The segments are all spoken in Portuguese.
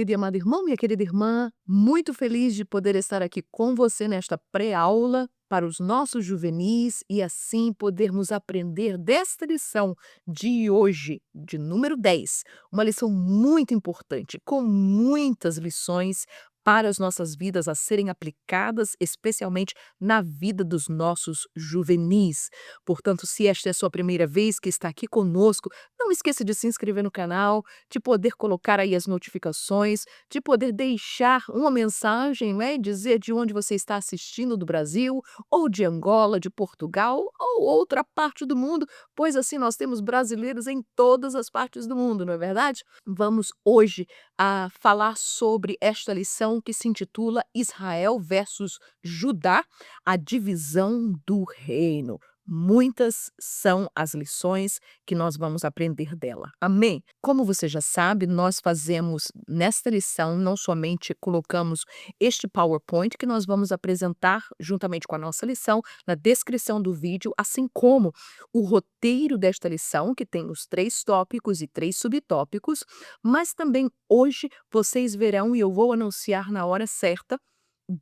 Querido e amado irmão, minha querida irmã, muito feliz de poder estar aqui com você nesta pré-aula para os nossos juvenis e assim podermos aprender desta lição de hoje, de número 10, uma lição muito importante, com muitas lições para as nossas vidas a serem aplicadas, especialmente na vida dos nossos juvenis. Portanto, se esta é a sua primeira vez que está aqui conosco, não esqueça de se inscrever no canal, de poder colocar aí as notificações, de poder deixar uma mensagem, né, dizer de onde você está assistindo do Brasil, ou de Angola, de Portugal, ou outra parte do mundo, pois assim nós temos brasileiros em todas as partes do mundo, não é verdade? Vamos hoje a falar sobre esta lição que se intitula Israel versus Judá, a divisão do reino. Muitas são as lições que nós vamos aprender dela. Amém? Como você já sabe, nós fazemos nesta lição, não somente colocamos este PowerPoint que nós vamos apresentar juntamente com a nossa lição na descrição do vídeo, assim como o roteiro desta lição, que tem os 3 tópicos e 3 subtópicos, mas também hoje vocês verão, e eu vou anunciar na hora certa,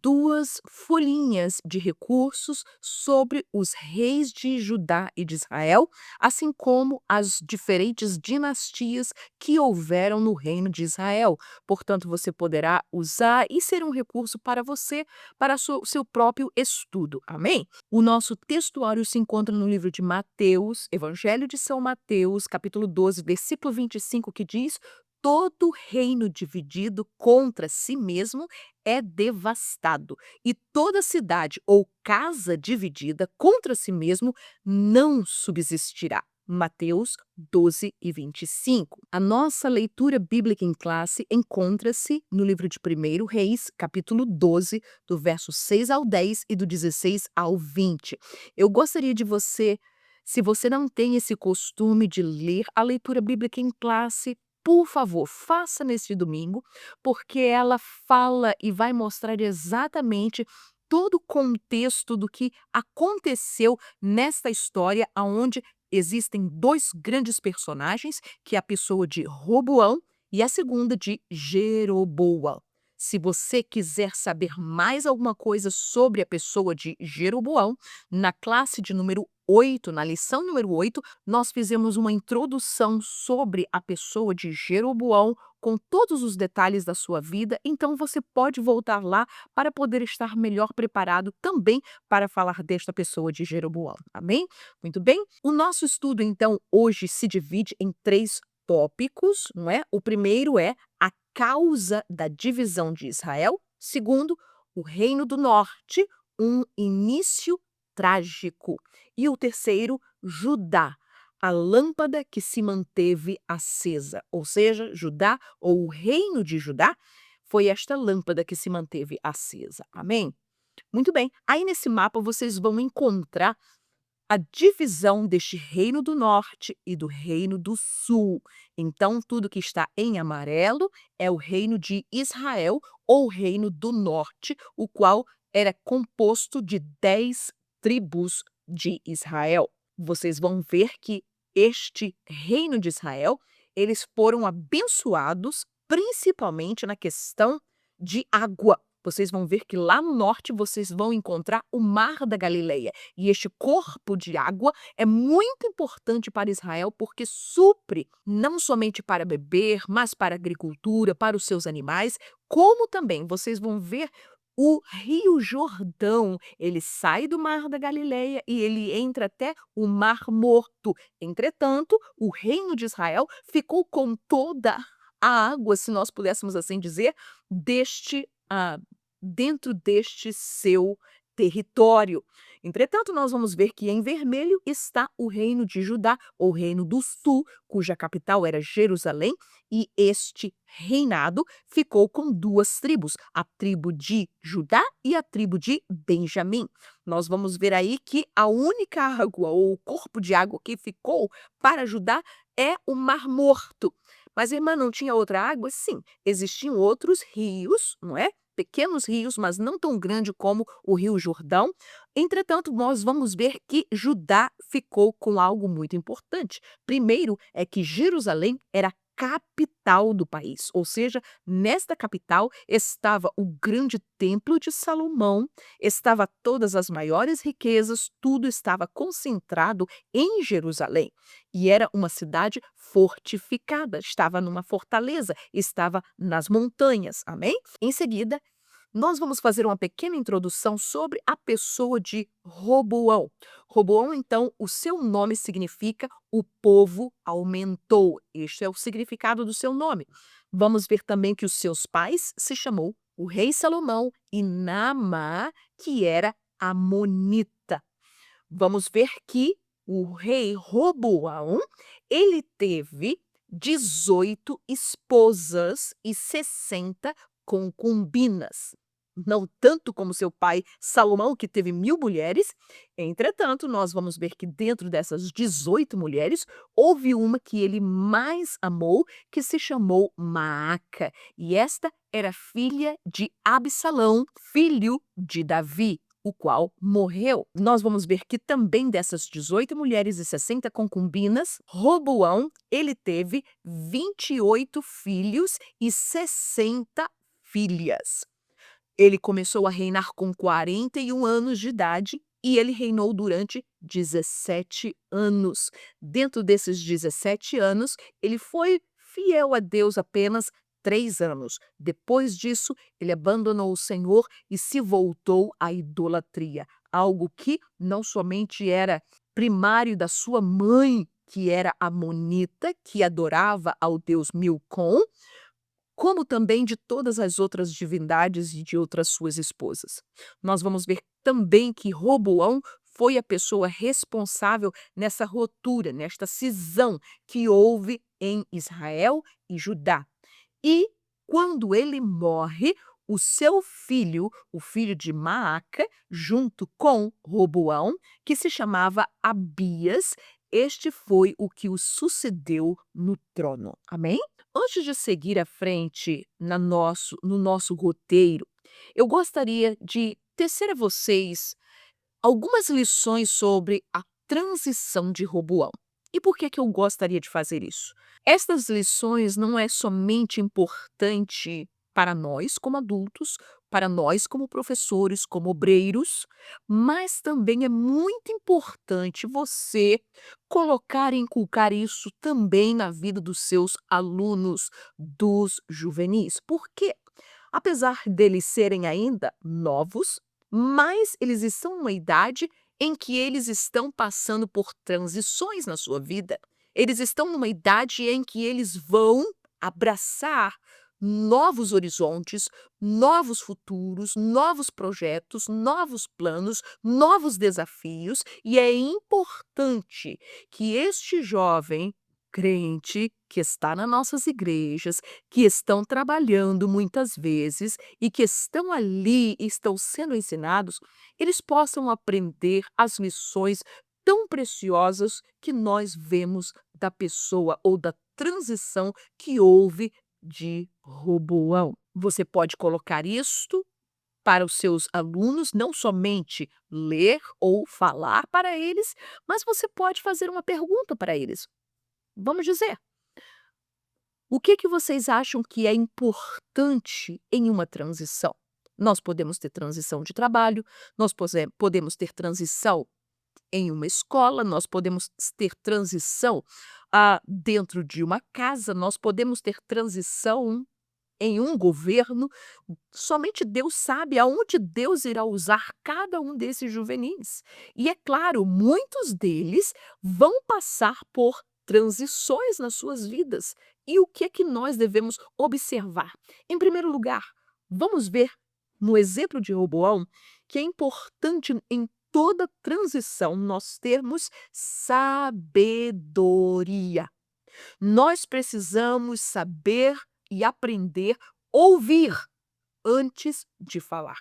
2 folhinhas de recursos sobre os reis de Judá e de Israel, assim como as diferentes dinastias que houveram no reino de Israel. Portanto, você poderá usar e ser um recurso para você, para o seu próprio estudo. Amém? O nosso textuário se encontra no livro de Mateus, Evangelho de São Mateus, capítulo 12, versículo 25, que diz: todo reino dividido contra si mesmo é devastado, e toda cidade ou casa dividida contra si mesmo não subsistirá. Mateus 12 e 25. A nossa leitura bíblica em classe encontra-se no livro de 1 Reis, capítulo 12, do verso 6 ao 10 e do 16 ao 20. Eu gostaria de você, se você não tem esse costume de ler a leitura bíblica em classe, por favor, faça neste domingo, porque ela fala e vai mostrar exatamente todo o contexto do que aconteceu nesta história, aonde existem 2 grandes personagens, que é a pessoa de Roboão e a segunda de Jeroboão. Se você quiser saber mais alguma coisa sobre a pessoa de Jeroboão, na classe de número 8, na lição número 8, nós fizemos uma introdução sobre a pessoa de Jeroboão, com todos os detalhes da sua vida, então você pode voltar lá para poder estar melhor preparado também para falar desta pessoa de Jeroboão. Amém? Muito bem? O nosso estudo, então, hoje se divide em 3 tópicos, não é? O primeiro é a causa da divisão de Israel. Segundo, o Reino do Norte, um início trágico. E o terceiro, Judá, a lâmpada que se manteve acesa. Ou seja, Judá, ou o reino de Judá, foi esta lâmpada que se manteve acesa. Amém? Muito bem. Aí nesse mapa vocês vão encontrar a divisão deste reino do norte e do reino do sul. Então, tudo que está em amarelo é o reino de Israel, ou reino do norte, o qual era composto de 10 tribos de Israel. Vocês vão ver que este reino de Israel, eles foram abençoados principalmente na questão de água. Vocês vão ver que lá no norte vocês vão encontrar o Mar da Galileia. E este corpo de água é muito importante para Israel porque supre não somente para beber, mas para a agricultura, para os seus animais, como também vocês vão ver o Rio Jordão. Ele sai do Mar da Galileia e ele entra até o Mar Morto. Entretanto, o reino de Israel ficou com toda a água, se nós pudéssemos assim dizer, deste dentro deste seu território. Entretanto, nós vamos ver que em vermelho está o reino de Judá, ou reino do sul, cuja capital era Jerusalém, e este reinado ficou com 2 tribos, a tribo de Judá e a tribo de Benjamim. Nós vamos ver aí que a única água, ou o corpo de água que ficou para Judá é o Mar Morto. Mas, irmã, não tinha outra água? Sim, existiam outros rios, não é? Pequenos rios, mas não tão grande como o Rio Jordão. Entretanto, nós vamos ver que Judá ficou com algo muito importante. Primeiro é que Jerusalém era capital do país, ou seja, nesta capital estava o grande templo de Salomão, estava todas as maiores riquezas, tudo estava concentrado em Jerusalém. E era uma cidade fortificada, estava numa fortaleza, estava nas montanhas, amém? Em seguida, nós vamos fazer uma pequena introdução sobre a pessoa de Roboão. Roboão, então, o seu nome significa o povo aumentou. Este é o significado do seu nome. Vamos ver também que os seus pais se chamou o rei Salomão e Naamá, que era amonita. Vamos ver que o rei Roboão, ele teve 18 esposas e 60 concubinas. Não tanto como seu pai Salomão, que teve 1000 mulheres. Entretanto, nós vamos ver que dentro dessas 18 mulheres, houve uma que ele mais amou, que se chamou Maaca. E esta era filha de Absalão, filho de Davi, o qual morreu. Nós vamos ver que também dessas 18 mulheres e 60 concubinas, Roboão, ele teve 28 filhos e 60 filhas. Ele começou a reinar com 41 anos de idade e ele reinou durante 17 anos. Dentro desses 17 anos, ele foi fiel a Deus apenas 3 anos. Depois disso, ele abandonou o Senhor e se voltou à idolatria, algo que não somente era primário da sua mãe, que era amonita, que adorava ao deus Milcom, como também de todas as outras divindades e de outras suas esposas. Nós vamos ver também que Roboão foi a pessoa responsável nessa ruptura, nesta cisão que houve em Israel e Judá. E quando ele morre, o seu filho, o filho de Maaca, junto com Roboão, que se chamava Abias, este foi o que o sucedeu no trono. Amém? Antes de seguir à frente no nosso roteiro, eu gostaria de tecer a vocês algumas lições sobre a transição de Roboão. E por que eu gostaria de fazer isso? Estas lições não é somente importante para nós como adultos, para nós como professores, como obreiros, mas também é muito importante você colocar e inculcar isso também na vida dos seus alunos, dos juvenis. Porque, apesar deles serem ainda novos, mas eles estão numa idade em que eles estão passando por transições na sua vida. Eles estão numa idade em que eles vão abraçar novos horizontes, novos futuros, novos projetos, novos planos, novos desafios, e é importante que este jovem crente que está nas nossas igrejas, que estão trabalhando muitas vezes e que estão ali e estão sendo ensinados, eles possam aprender as lições tão preciosas que nós vemos da pessoa ou da transição que houve de Roboão. Você pode colocar isto para os seus alunos, não somente ler ou falar para eles, mas você pode fazer uma pergunta para eles. Vamos dizer, o que vocês acham que é importante em uma transição? Nós podemos ter transição de trabalho, nós podemos ter transição em uma escola, nós podemos ter transição dentro de uma casa, nós podemos ter transição em um governo. Somente Deus sabe aonde Deus irá usar cada um desses juvenis. E é claro, muitos deles vão passar por transições nas suas vidas. E o que é que nós devemos observar? Em primeiro lugar, vamos ver no exemplo de Roboão que é importante em toda transição nós termos sabedoria. Nós precisamos saber e aprender a ouvir antes de falar.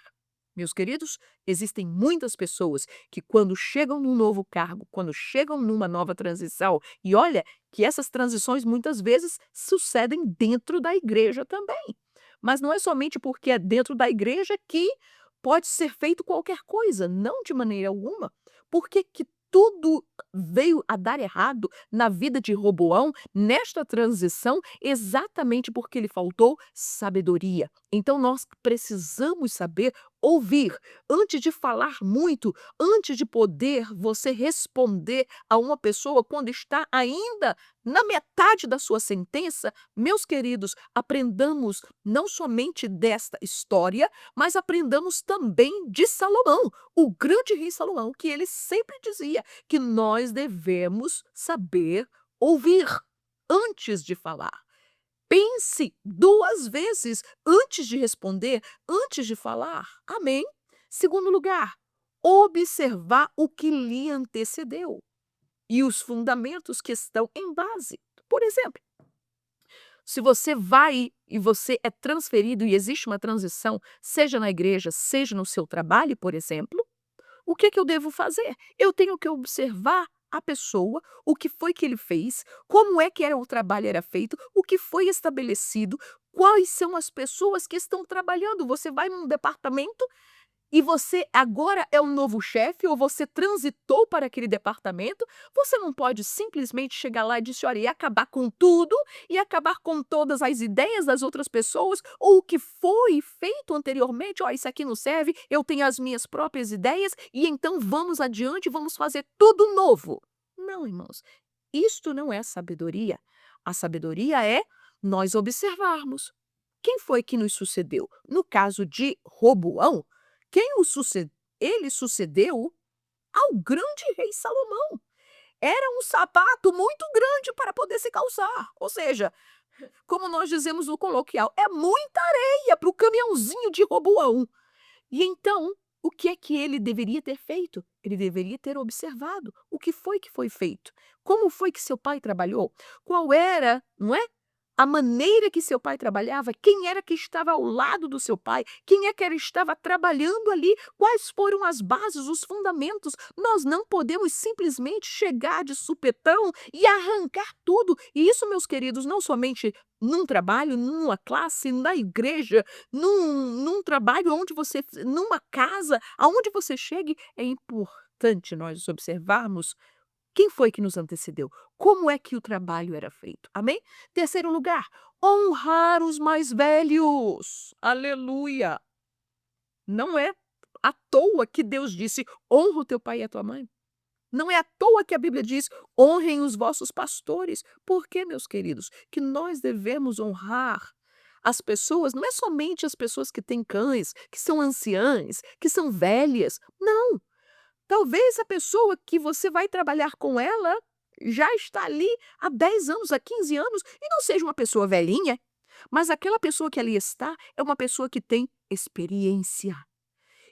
Meus queridos, existem muitas pessoas que quando chegam num novo cargo, quando chegam numa nova transição, e olha que essas transições muitas vezes sucedem dentro da igreja também. Mas não é somente porque é dentro da igreja que pode ser feito qualquer coisa, não de maneira alguma. Por que tudo veio a dar errado na vida de Roboão, nesta transição, exatamente porque lhe faltou sabedoria. Então nós precisamos saber ouvir, antes de falar muito, antes de poder você responder a uma pessoa quando está ainda na metade da sua sentença. Meus queridos, aprendamos não somente desta história, mas aprendamos também de Salomão, o grande rei Salomão, que ele sempre dizia que nós devemos saber ouvir antes de falar. Pense 2 vezes antes de responder, antes de falar. Amém? Segundo lugar, observar o que lhe antecedeu e os fundamentos que estão em base. Por exemplo, se você vai e você é transferido e existe uma transição, seja na igreja, seja no seu trabalho, por exemplo, o que que eu devo fazer? Eu tenho que observar a pessoa, o que foi que ele fez, como é que era o trabalho era feito, o que foi estabelecido, quais são as pessoas que estão trabalhando. Você vai num departamento e você agora é um novo chefe ou você transitou para aquele departamento, você não pode simplesmente chegar lá e dizer: "Olha", e acabar com tudo, e acabar com todas as ideias das outras pessoas, ou o que foi feito anteriormente. "Ó, isso aqui não serve, eu tenho as minhas próprias ideias e então vamos adiante, vamos fazer tudo novo". Não, irmãos, isto não é sabedoria. A sabedoria é nós observarmos. Quem foi que nos sucedeu? No caso de Roboão, quem o sucedeu? Ele sucedeu ao grande rei Salomão. Era um sapato muito grande para poder se calçar. Ou seja, como nós dizemos no coloquial, é muita areia para o caminhãozinho de Roboão. E então, o que é que ele deveria ter feito? Ele deveria ter observado o que foi feito. Como foi que seu pai trabalhou? Qual era, não é? A maneira que seu pai trabalhava, quem era que estava ao lado do seu pai, quem é que ele estava trabalhando ali, quais foram as bases, os fundamentos. Nós não podemos simplesmente chegar de supetão e arrancar tudo. E isso, meus queridos, não somente num trabalho, numa classe, na igreja, num trabalho onde você, numa casa, aonde você chegue, é importante nós observarmos quem foi que nos antecedeu? Como é que o trabalho era feito? Amém? Terceiro lugar, honrar os mais velhos. Aleluia! Não é à toa que Deus disse: honra o teu pai e a tua mãe. Não é à toa que a Bíblia diz: honrem os vossos pastores. Por quê, meus queridos? Que nós devemos honrar as pessoas, não é somente as pessoas que têm cães, que são anciãs, que são velhas. Não. Talvez a pessoa que você vai trabalhar com ela já está ali há 10 anos, há 15 anos, e não seja uma pessoa velhinha, mas aquela pessoa que ali está é uma pessoa que tem experiência.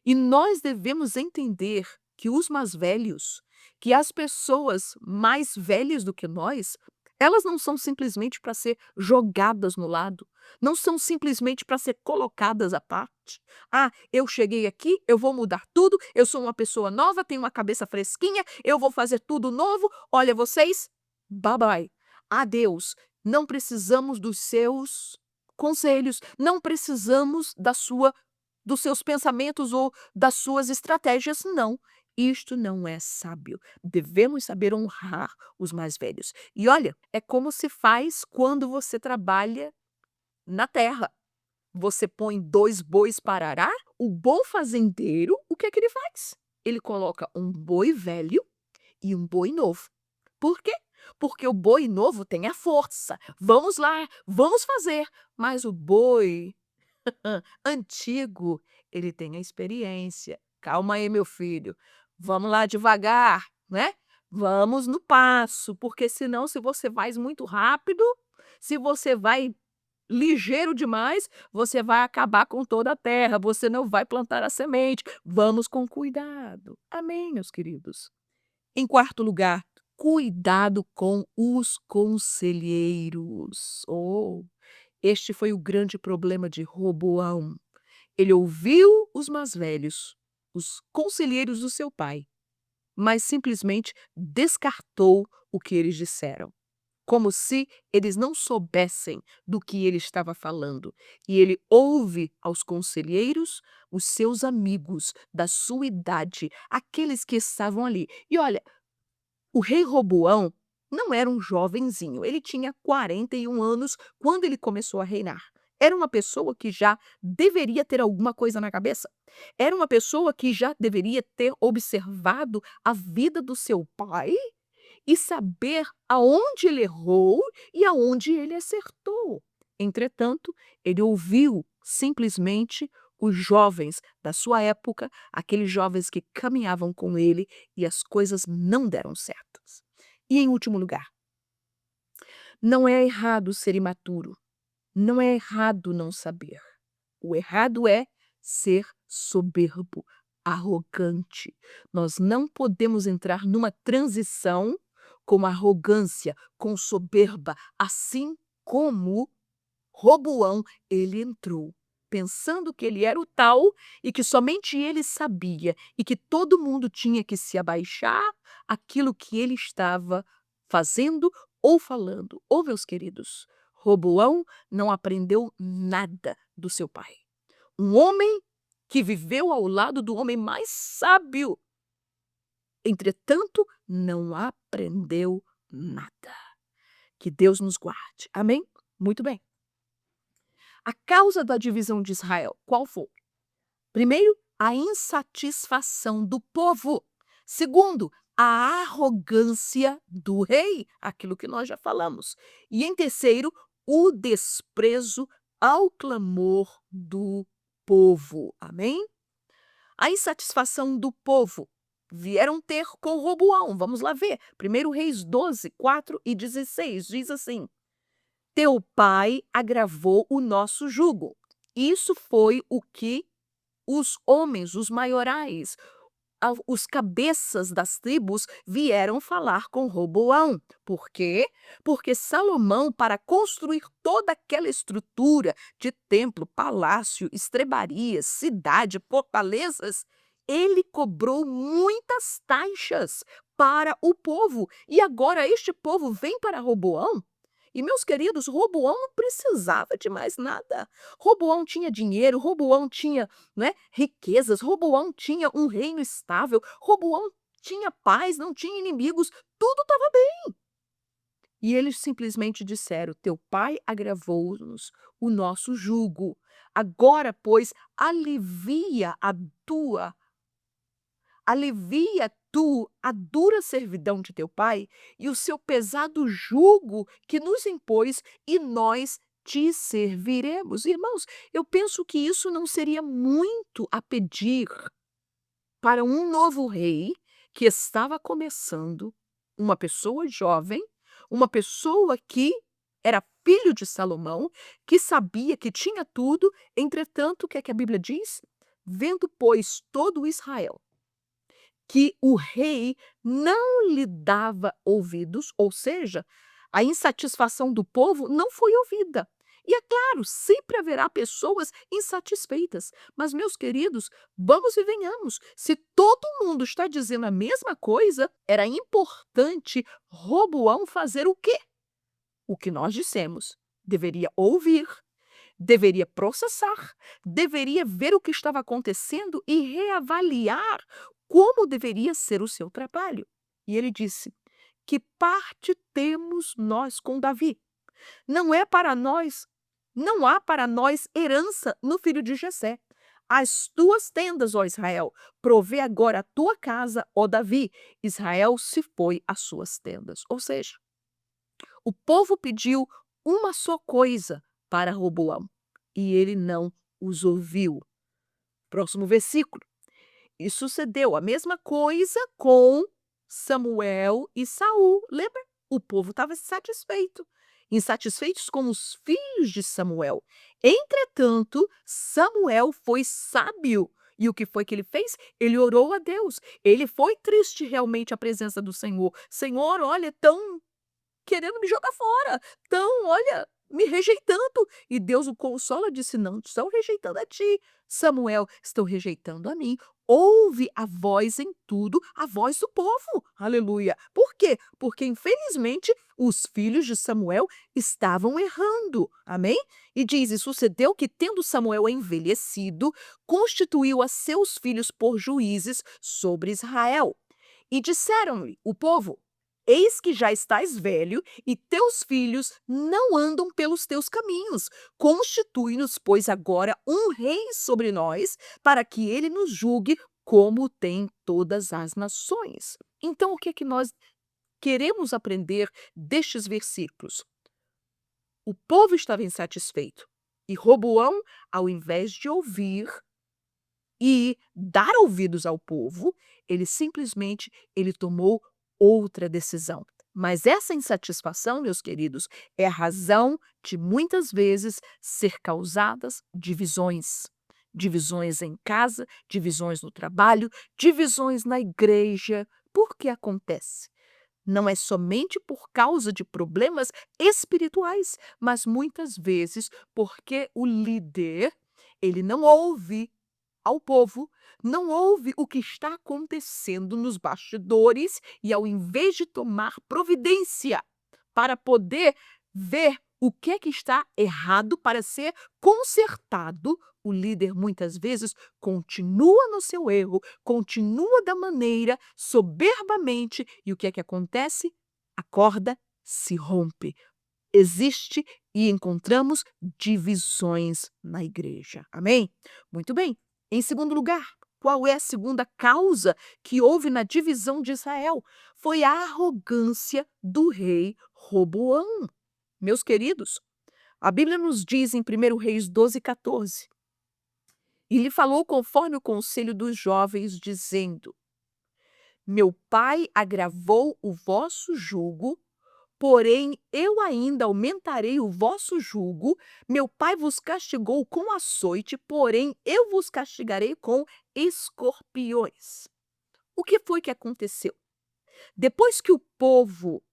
E nós devemos entender que os mais velhos, que as pessoas mais velhas do que nós, elas não são simplesmente para ser jogadas no lado, não são simplesmente para ser colocadas à parte. Ah, eu cheguei aqui, eu vou mudar tudo, eu sou uma pessoa nova, tenho uma cabeça fresquinha, eu vou fazer tudo novo. Olha, vocês, bye bye. Adeus. Não precisamos dos seus conselhos, não precisamos da sua dos seus pensamentos ou das suas estratégias, não. Isto não é sábio. Devemos saber honrar os mais velhos. E olha, é como se faz quando você trabalha na terra. Você põe 2 bois para arar, o bom fazendeiro, o que é que ele faz? Ele coloca um boi velho e um boi novo. Por quê? Porque o boi novo tem a força. Vamos lá, vamos fazer. Mas o boi antigo, ele tem a experiência. "Calma aí, meu filho, vamos lá devagar, né, vamos no passo, porque senão se você vai muito rápido, se você vai ligeiro demais, você vai acabar com toda a terra, você não vai plantar a semente. Vamos com cuidado". Amém, meus queridos. Em quarto lugar, cuidado com os conselheiros. Oh, este foi o grande problema de Roboão. Ele ouviu os mais velhos, os conselheiros do seu pai, mas simplesmente descartou o que eles disseram, como se eles não soubessem do que ele estava falando. E ele ouve aos conselheiros, os seus amigos da sua idade, aqueles que estavam ali. E olha, O rei Roboão não era um jovenzinho, ele tinha 41 anos quando ele começou a reinar. Era uma pessoa que já deveria ter alguma coisa na cabeça. Era uma pessoa que já deveria ter observado a vida do seu pai e saber aonde ele errou e aonde ele acertou. Entretanto, ele ouviu simplesmente os jovens da sua época, aqueles jovens que caminhavam com ele, e as coisas não deram certas. E em último lugar, não é errado ser imaturo, não é errado não saber. O errado é ser soberbo, arrogante. Nós não podemos entrar numa transição com arrogância, com soberba, assim como Roboão, ele entrou, pensando que ele era o tal e que somente ele sabia e que todo mundo tinha que se abaixar àquilo que ele estava fazendo ou falando. Oh, meus queridos, Roboão não aprendeu nada do seu pai. Um homem que viveu ao lado do homem mais sábio, entretanto, não aprendeu nada. Que Deus nos guarde. Amém? Muito bem. A causa da divisão de Israel, qual foi? Primeiro, a insatisfação do povo. Segundo, a arrogância do rei, aquilo que nós já falamos. E em terceiro, o desprezo ao clamor do povo. Amém? A insatisfação do povo vieram ter com Roboão. Vamos lá ver. 1 Reis 12, 4 e 16 diz assim: Teu pai agravou o nosso jugo. Isso foi o que os homens, os maiorais, os cabeças das tribos vieram falar com Roboão. Por quê? Porque Salomão, para construir toda aquela estrutura de templo, palácio, estrebarias, cidade, fortalezas, ele cobrou muitas taxas para o povo. E agora este povo vem para Roboão. E, meus queridos, Roboão não precisava de mais nada. Roboão tinha dinheiro, Roboão tinha, né, riquezas, Roboão tinha um reino estável, Roboão tinha paz, não tinha inimigos, tudo estava bem. E eles simplesmente disseram: Teu pai agravou-nos o nosso jugo. Agora, pois, alivia tu a dura servidão de teu pai e o seu pesado jugo que nos impôs, e nós te serviremos. Irmãos, eu penso que isso não seria muito a pedir para um novo rei que estava começando, uma pessoa jovem, uma pessoa que era filho de Salomão, que sabia que tinha tudo. Entretanto, o que é que a Bíblia diz? Vendo, pois, todo Israel que o rei não lhe dava ouvidos, ou seja, a insatisfação do povo não foi ouvida. E é claro, sempre haverá pessoas insatisfeitas. Mas, meus queridos, vamos e venhamos. Se todo mundo está dizendo a mesma coisa, era importante Roboão fazer o quê? O que nós dissemos. Deveria ouvir, deveria processar, deveria ver o que estava acontecendo e reavaliar como deveria ser o seu trabalho. E ele disse: Que parte temos nós com Davi? Não é para nós, não há para nós herança no filho de Jessé. As tuas tendas, ó Israel, provê agora a tua casa, ó Davi. Israel se foi às suas tendas. Ou seja, o povo pediu uma só coisa para Roboão e ele não os ouviu. Próximo versículo. E sucedeu a mesma coisa com Samuel e Saul. Lembra? O povo estava insatisfeitos com os filhos de Samuel. Entretanto, Samuel foi sábio. E o que foi que ele fez? Ele orou a Deus. Ele foi triste realmente à presença do Senhor. Senhor, olha, tão querendo me jogar fora, estão, olha, me rejeitando. E Deus o consola, disse: Não estão rejeitando a ti, Samuel, estão rejeitando a mim. Ouve a voz em tudo, a voz do povo. Aleluia. Por quê? Porque, infelizmente, os filhos de Samuel estavam errando. Amém? E diz: E sucedeu que, tendo Samuel envelhecido, constituiu a seus filhos por juízes sobre Israel. E disseram-lhe, o povo: Eis que já estás velho, e teus filhos não andam pelos teus caminhos. Constitui-nos, pois, agora um rei sobre nós, para que ele nos julgue como tem todas as nações. Então, o que é que nós queremos aprender destes versículos? O povo estava insatisfeito, e Roboão, ao invés de ouvir e dar ouvidos ao povo, ele tomou outra decisão. Mas essa insatisfação, meus queridos, é a razão de muitas vezes ser causadas divisões. Divisões em casa, divisões no trabalho, divisões na igreja. Por que acontece? Não é somente por causa de problemas espirituais, mas muitas vezes porque o líder, ele não ouve ao povo, não ouve o que está acontecendo nos bastidores e, ao invés de tomar providência para poder ver o que é que está errado para ser consertado, o líder muitas vezes continua no seu erro, continua da maneira soberbamente, e o que é que acontece? A corda se rompe. Existe e encontramos divisões na igreja. Amém? Muito bem. Em segundo lugar, qual é a segunda causa que houve na divisão de Israel? Foi a arrogância do rei Roboão. Meus queridos, a Bíblia nos diz em 1 Reis 12:14, e lhe falou conforme o conselho dos jovens, dizendo: Meu pai agravou o vosso jugo, porém eu ainda aumentarei o vosso jugo. Meu pai vos castigou com açoite, porém eu vos castigarei com escorpiões. O que foi que aconteceu? Depois que o povo,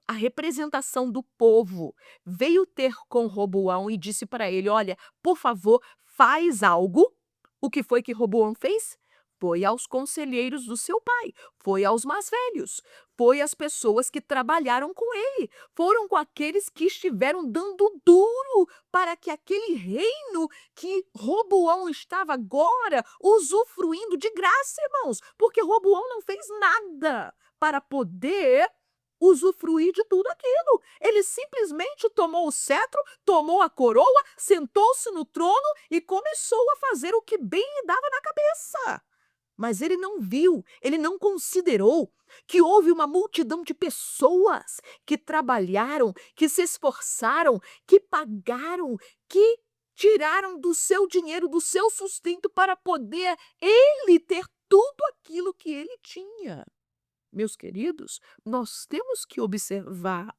a representação do povo, veio ter com Roboão e disse para ele: Olha, por favor, faz algo. O que foi que Roboão fez? Foi aos conselheiros do seu pai, foi aos mais velhos, foi às pessoas que trabalharam com ele, foram com aqueles que estiveram dando duro para que aquele reino que Roboão estava agora usufruindo de graça, irmãos, porque Roboão não fez nada para poder usufruir de tudo aquilo. Ele simplesmente tomou o cetro, tomou a coroa, sentou-se no trono e começou a fazer o que bem lhe dava na cabeça. Mas ele não viu, ele não considerou que houve uma multidão de pessoas que trabalharam, que se esforçaram, que pagaram, que tiraram do seu dinheiro, do seu sustento para poder ele ter tudo aquilo que ele tinha. Meus queridos, nós temos que observar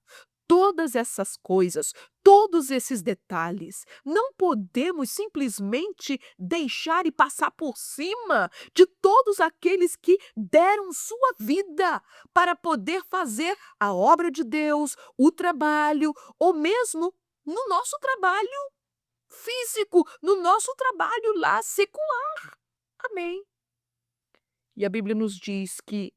todas essas coisas, todos esses detalhes. Não podemos simplesmente deixar e passar por cima de todos aqueles que deram sua vida para poder fazer a obra de Deus, o trabalho, ou mesmo no nosso trabalho físico, no nosso trabalho lá secular. Amém. E a Bíblia nos diz que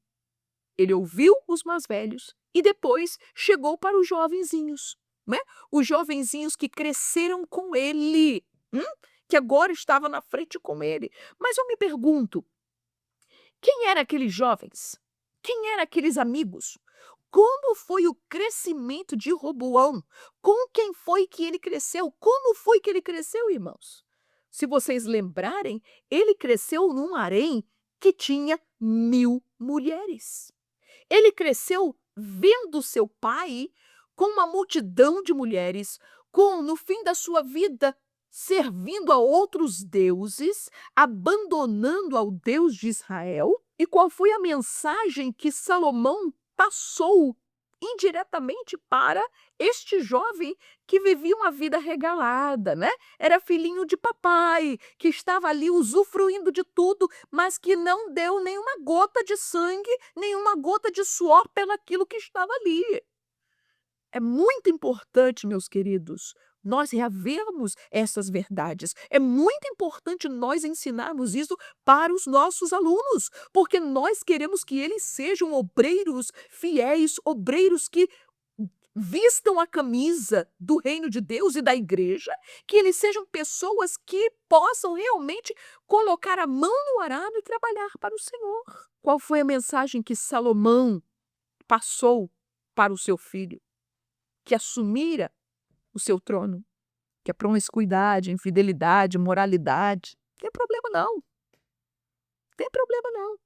ele ouviu os mais velhos e depois chegou para os jovenzinhos, né? Os jovenzinhos que cresceram com ele, que agora estavam na frente com ele. Mas eu me pergunto, quem eram aqueles jovens? Quem eram aqueles amigos? Como foi o crescimento de Roboão? Com quem foi que ele cresceu? Como foi que ele cresceu, irmãos? Se vocês lembrarem, ele cresceu num harém que tinha 1000 mulheres. Ele cresceu vendo seu pai com uma multidão de mulheres, no fim da sua vida, servindo a outros deuses, abandonando ao Deus de Israel. E qual foi a mensagem que Salomão passou indiretamente para este jovem que vivia uma vida regalada, né? Era filhinho de papai, que estava ali usufruindo de tudo, mas que não deu nenhuma gota de sangue, nenhuma gota de suor pelaquilo que estava ali. É muito importante, meus queridos, nós reavermos essas verdades. É muito importante nós ensinarmos isso para os nossos alunos, porque nós queremos que eles sejam obreiros fiéis, obreiros que vistam a camisa do reino de Deus e da igreja, que eles sejam pessoas que possam realmente colocar a mão no arado e trabalhar para o Senhor. Qual foi a mensagem que Salomão passou para o seu filho, que assumira o seu trono, que é promiscuidade, infidelidade, moralidade. Não tem problema não, tem problema não.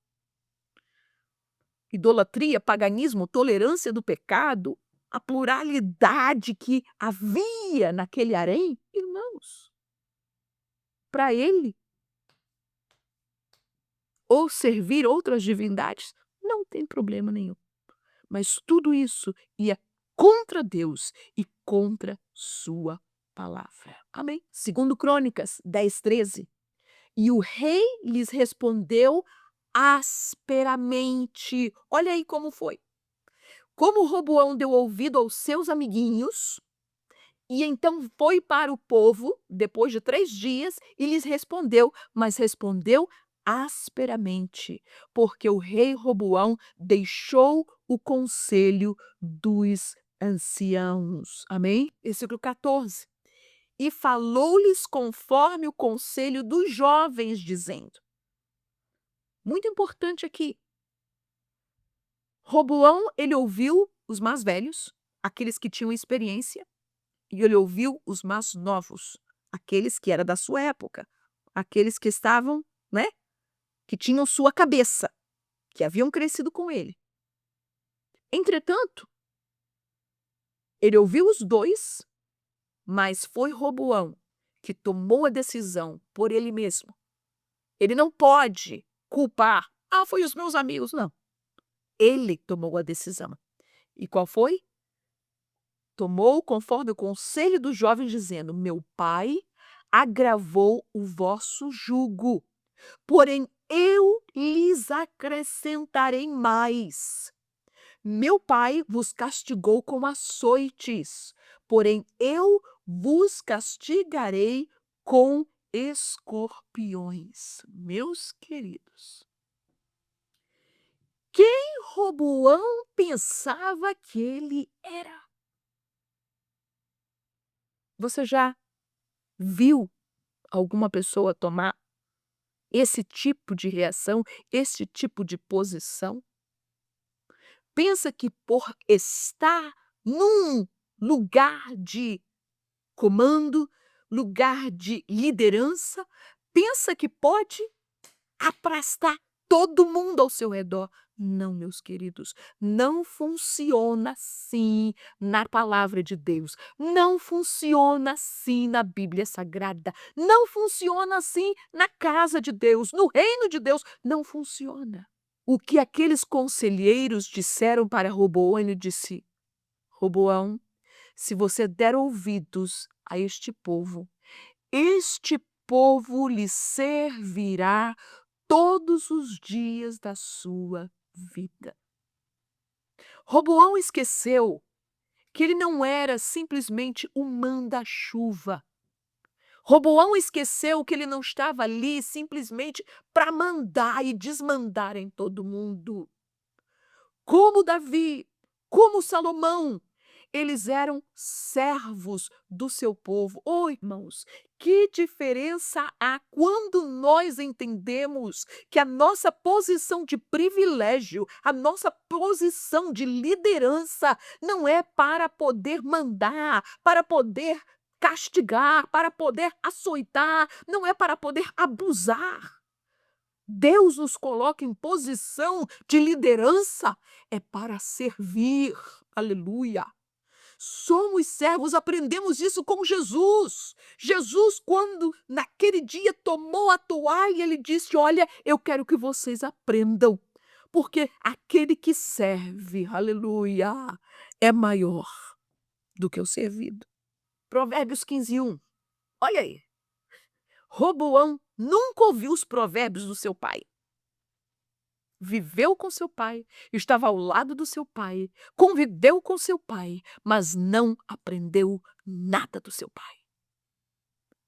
Idolatria, paganismo, tolerância do pecado, a pluralidade que havia naquele harém, irmãos, para ele, ou servir outras divindades, não tem problema nenhum. Mas tudo isso ia contra Deus e contra sua palavra. Amém? Segundo Crônicas 10:13. E o rei lhes respondeu asperamente. Olha aí como foi. Como Roboão deu ouvido aos seus amiguinhos, e então foi para o povo, depois de 3 dias, e lhes respondeu, mas respondeu asperamente, porque o rei Roboão deixou o conselho dos anciãos. Amém? Versículo 14. E falou-lhes conforme o conselho dos jovens, dizendo. Muito importante aqui. Roboão, ele ouviu os mais velhos, aqueles que tinham experiência, e ele ouviu os mais novos, aqueles que eram da sua época, aqueles que estavam, né, que tinham sua cabeça, que haviam crescido com ele. Entretanto, ele ouviu os dois, mas foi Roboão que tomou a decisão por ele mesmo. Ele não pode culpar, foi os meus amigos, não. Ele tomou a decisão. E qual foi? Tomou conforme o conselho dos jovens, dizendo: meu pai agravou o vosso jugo, porém eu lhes acrescentarei mais. Meu pai vos castigou com açoites, porém eu vos castigarei com escorpiões. Meus queridos, quem Roboão pensava que ele era? Você já viu alguma pessoa tomar esse tipo de reação, esse tipo de posição? Pensa que por estar num lugar de comando, lugar de liderança, pensa que pode aplastar todo mundo ao seu redor. Não, meus queridos, não funciona assim na palavra de Deus. Não funciona assim na Bíblia Sagrada. Não funciona assim na casa de Deus, no reino de Deus. Não funciona. O que aqueles conselheiros disseram para Roboão, ele disse: Roboão, se você der ouvidos a este povo lhe servirá todos os dias da sua vida. Roboão esqueceu que ele não era simplesmente um manda-chuva. Roboão esqueceu que ele não estava ali simplesmente para mandar e desmandar em todo mundo. Como Davi, como Salomão, eles eram servos do seu povo. Irmãos, que diferença há quando nós entendemos que a nossa posição de privilégio, a nossa posição de liderança não é para poder mandar, para poder castigar, para poder açoitar, não é para poder abusar. Deus nos coloca em posição de liderança, é para servir. Aleluia. Somos servos, aprendemos isso com Jesus. Jesus, quando naquele dia tomou a toalha, ele disse: olha, eu quero que vocês aprendam, porque aquele que serve, aleluia, é maior do que o servido. Provérbios 15:1. Olha aí. Roboão nunca ouviu os provérbios do seu pai. Viveu com seu pai, estava ao lado do seu pai, conviveu com seu pai, mas não aprendeu nada do seu pai.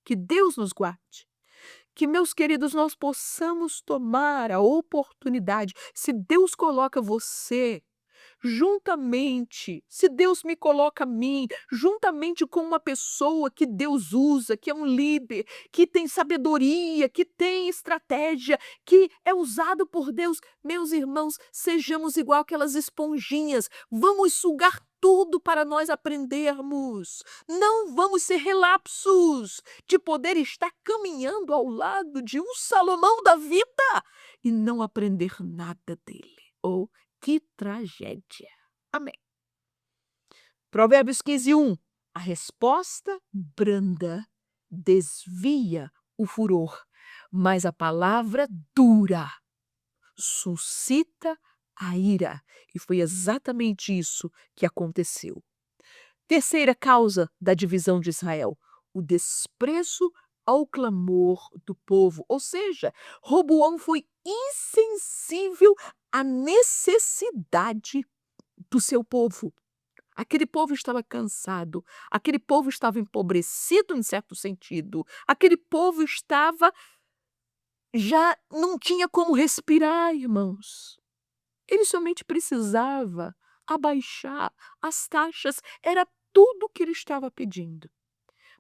Que Deus nos guarde. Que, meus queridos, nós possamos tomar a oportunidade. Se Deus coloca você juntamente, se Deus me coloca a mim, juntamente com uma pessoa que Deus usa, que é um líder, que tem sabedoria, que tem estratégia, que é usado por Deus, meus irmãos, sejamos igual aquelas esponjinhas, vamos sugar tudo para nós aprendermos. Não vamos ser relapsos de poder estar caminhando ao lado de um Salomão da vida e não aprender nada dele. Oh, que tragédia. Amém. Provérbios 15:1. A resposta branda desvia o furor, mas a palavra dura suscita a ira. E foi exatamente isso que aconteceu. Terceira causa da divisão de Israel, o desprezo ao clamor do povo. Ou seja, Roboão foi insensível à necessidade do seu povo. Aquele povo estava cansado, aquele povo estava empobrecido em certo sentido, aquele povo estava já não tinha como respirar, irmãos. Ele somente precisava abaixar as taxas, era tudo o que ele estava pedindo.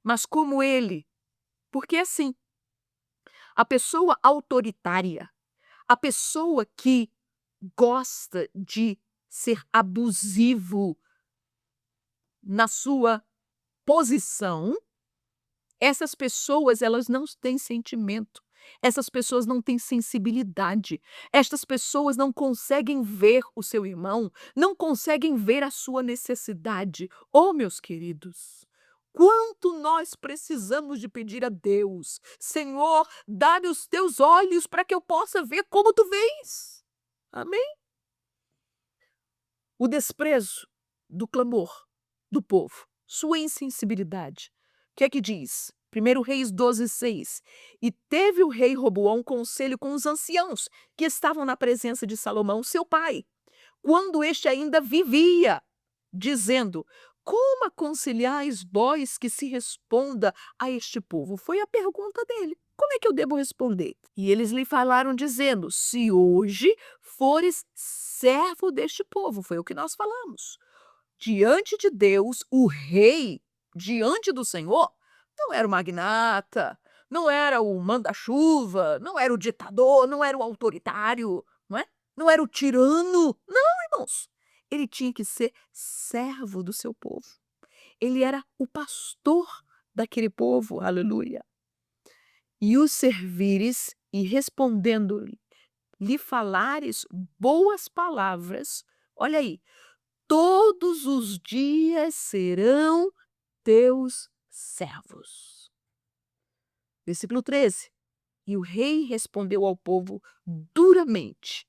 Mas como ele, porque assim, a pessoa autoritária, a pessoa que gosta de ser abusivo na sua posição, essas pessoas, elas não têm sentimento, essas pessoas não têm sensibilidade, estas pessoas não conseguem ver o seu irmão, não conseguem ver a sua necessidade. Oh, meus queridos, quanto nós precisamos de pedir a Deus: Senhor, dá-me os teus olhos para que eu possa ver como tu vês. Amém? O desprezo do clamor do povo, sua insensibilidade. O que é que diz? 1 Reis 12:6. E teve o rei Roboão conselho com os anciãos que estavam na presença de Salomão, seu pai, quando este ainda vivia, dizendo: como aconselhais vós que se responda a este povo? Foi a pergunta dele. Como é que eu devo responder? E eles lhe falaram dizendo: se hoje fores servo deste povo, foi o que nós falamos. Diante de Deus, o rei, diante do Senhor, não era o magnata, não era o manda-chuva, não era o ditador, não era o autoritário, não é? Não era o tirano. Não, irmãos. Ele tinha que ser servo do seu povo. Ele era o pastor daquele povo, aleluia. E os servires e respondendo-lhe, lhe falares boas palavras, olha aí, todos os dias serão teus servos. Versículo 13. E o rei respondeu ao povo duramente,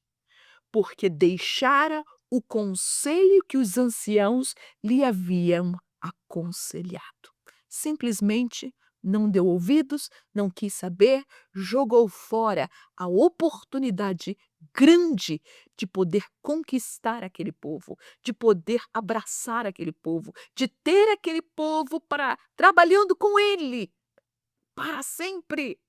porque deixara o conselho que os anciãos lhe haviam aconselhado. Simplesmente não deu ouvidos, não quis saber, jogou fora a oportunidade grande de poder conquistar aquele povo, de poder abraçar aquele povo, de ter aquele povo para trabalhando com ele para sempre.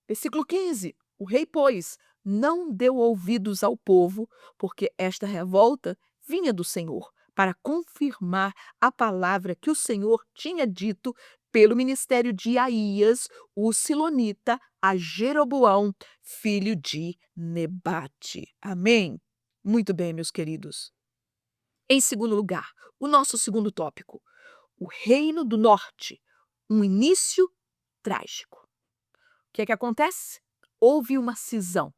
Versículo 15. O rei, pois, não deu ouvidos ao povo, porque esta revolta vinha do Senhor, para confirmar a palavra que o Senhor tinha dito pelo ministério de Aías, o silonita, a Jeroboão, filho de Nebate. Amém? Muito bem, meus queridos. Em segundo lugar, o nosso segundo tópico, o Reino do Norte, um início trágico. O que é que acontece? Houve uma cisão.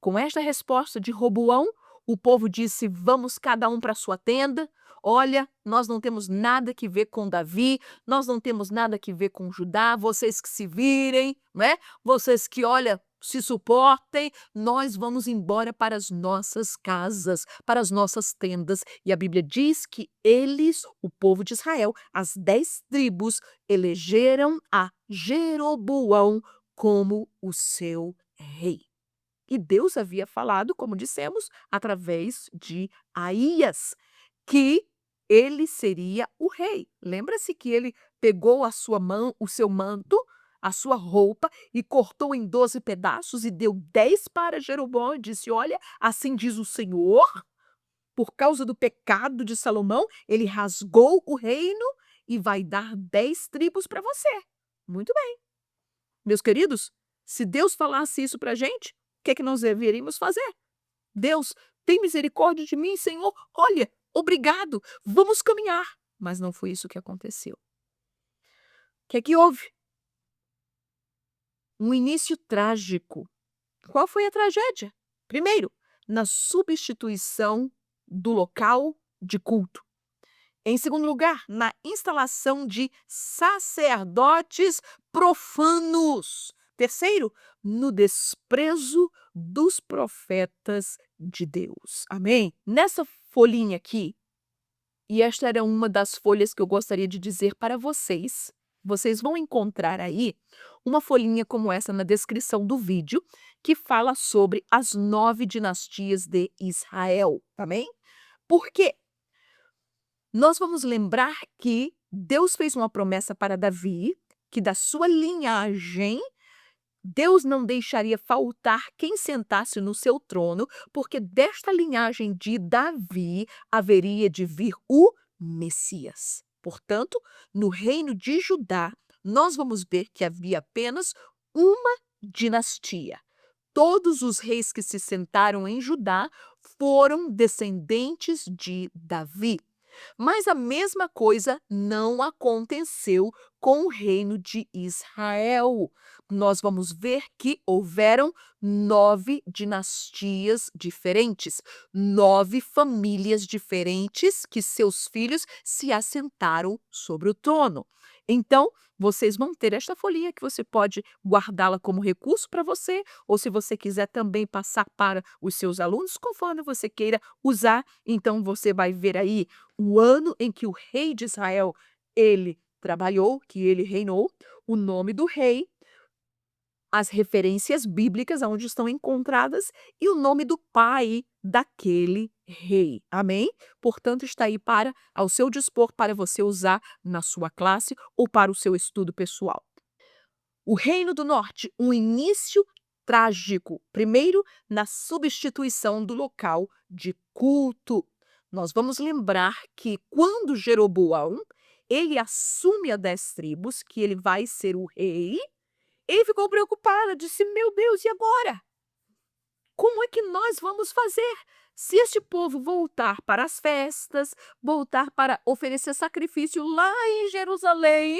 Com esta resposta de Roboão, o povo disse: vamos cada um para sua tenda. Olha, nós não temos nada que ver com Davi, nós não temos nada que ver com Judá, vocês que se virem, né? Vocês que, olha, se suportem, nós vamos embora para as nossas casas, para as nossas tendas. E a Bíblia diz que eles, o povo de Israel, as 10 tribos, elegeram a Jeroboão como o seu rei. E Deus havia falado, como dissemos, através de Aías, que ele seria o rei. Lembra-se que ele pegou a sua mão, o seu manto, a sua roupa e cortou em 12 pedaços e deu 10 para Jeroboão e disse: olha, assim diz o Senhor, por causa do pecado de Salomão, ele rasgou o reino e vai dar 10 tribos para você. Muito bem. Meus queridos, se Deus falasse isso para a gente, o que é que nós deveríamos fazer? Deus, tem misericórdia de mim, Senhor. Olha, obrigado, vamos caminhar. Mas não foi isso que aconteceu. O que é que houve? Um início trágico. Qual foi a tragédia? Primeiro, na substituição do local de culto. Em segundo lugar, na instalação de sacerdotes profanos. Terceiro, no desprezo dos profetas de Deus. Amém? Nessa folhinha aqui, e esta era uma das folhas que eu gostaria de dizer para vocês, vocês vão encontrar aí uma folhinha como essa na descrição do vídeo, que fala sobre as 9 dinastias de Israel. Amém? Por quê? Nós vamos lembrar que Deus fez uma promessa para Davi, que da sua linhagem, Deus não deixaria faltar quem sentasse no seu trono, porque desta linhagem de Davi haveria de vir o Messias. Portanto, no reino de Judá, nós vamos ver que havia apenas uma dinastia. Todos os reis que se sentaram em Judá foram descendentes de Davi. Mas a mesma coisa não aconteceu com o reino de Israel. Nós vamos ver que houveram 9 dinastias diferentes, 9 famílias diferentes que seus filhos se assentaram sobre o trono. Então, vocês vão ter esta folhinha que você pode guardá-la como recurso para você, ou se você quiser também passar para os seus alunos, conforme você queira usar. Então, você vai ver aí o ano em que o rei de Israel, ele trabalhou, que ele reinou, o nome do rei, as referências bíblicas onde estão encontradas e o nome do pai daquele rei. Amém? Portanto, está aí ao seu dispor para você usar na sua classe ou para o seu estudo pessoal. O Reino do Norte, um início trágico. Primeiro, na substituição do local de culto. Nós vamos lembrar que quando Jeroboão, ele assume as 10 tribos, que ele vai ser o rei, ele ficou preocupado, disse, meu Deus, e agora? Como é que nós vamos fazer? Se este povo voltar para as festas, voltar para oferecer sacrifício lá em Jerusalém,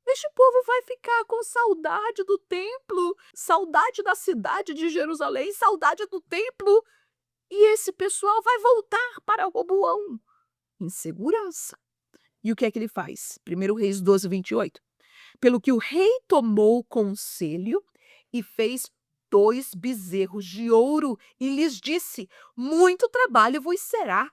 este povo vai ficar com saudade do templo, saudade da cidade de Jerusalém, saudade do templo, e esse pessoal vai voltar para Roboão em segurança. E o que é que ele faz? 1 Reis 12, 28. Pelo que o rei tomou conselho e fez 2 bezerros de ouro e lhes disse, muito trabalho vos será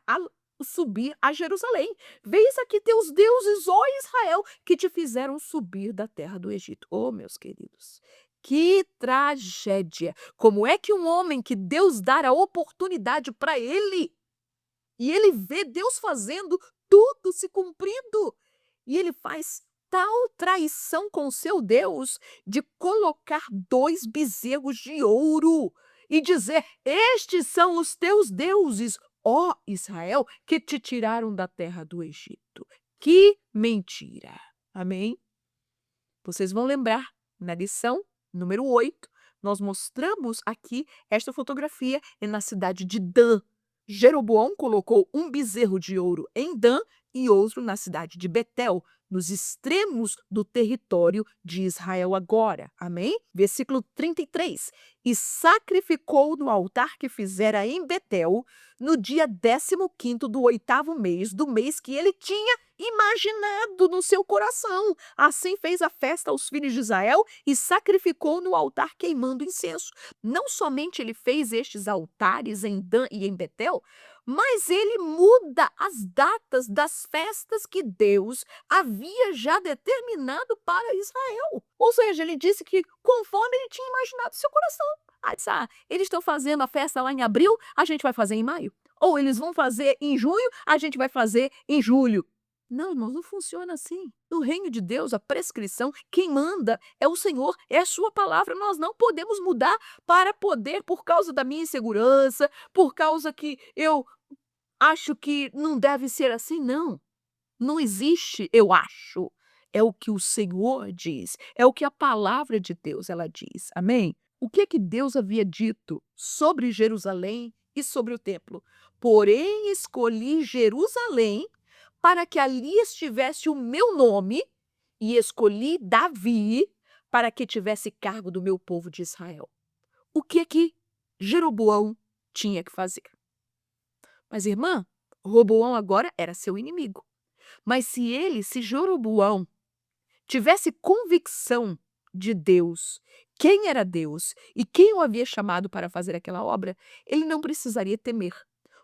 subir a Jerusalém. Veis aqui teus deuses, ó Israel, que te fizeram subir da terra do Egito. Oh, meus queridos, que tragédia! Como é que um homem que Deus dá a oportunidade para ele, e ele vê Deus fazendo tudo se cumprindo, e ele faz tal traição com seu Deus de colocar 2 bezerros de ouro e dizer, estes são os teus deuses, ó Israel, que te tiraram da terra do Egito. Que mentira! Amém? Vocês vão lembrar, na lição número 8, nós mostramos aqui esta fotografia na cidade de Dan. Jeroboão colocou um bezerro de ouro em Dan e outro na cidade de Betel, nos extremos do território de Israel agora. Amém? Versículo 33. E sacrificou no altar que fizera em Betel, no dia 15º do 8º mês, do mês que ele tinha imaginado no seu coração. Assim fez a festa aos filhos de Israel e sacrificou no altar queimando incenso. Não somente ele fez estes altares em Dan e em Betel, mas ele muda as datas das festas que Deus havia já determinado para Israel. Ou seja, ele disse que conforme ele tinha imaginado no seu coração. Eles estão fazendo a festa lá em abril, a gente vai fazer em maio. Ou eles vão fazer em junho, a gente vai fazer em julho. Não, irmãos, não funciona assim. No reino de Deus, a prescrição, quem manda é o Senhor, é a sua palavra. Nós não podemos mudar para poder, por causa da minha insegurança, por causa que eu acho que não deve ser assim, não. Não existe, eu acho. É o que o Senhor diz, é o que a palavra de Deus ela diz. Amém? O que que Deus havia dito sobre Jerusalém e sobre o templo? Porém, escolhi Jerusalém para que ali estivesse o meu nome, e escolhi Davi para que tivesse cargo do meu povo de Israel. O que Jeroboão tinha que fazer? Mas, irmã, Roboão agora era seu inimigo. Mas se Jeroboão tivesse convicção de Deus, quem era Deus e quem o havia chamado para fazer aquela obra, ele não precisaria temer.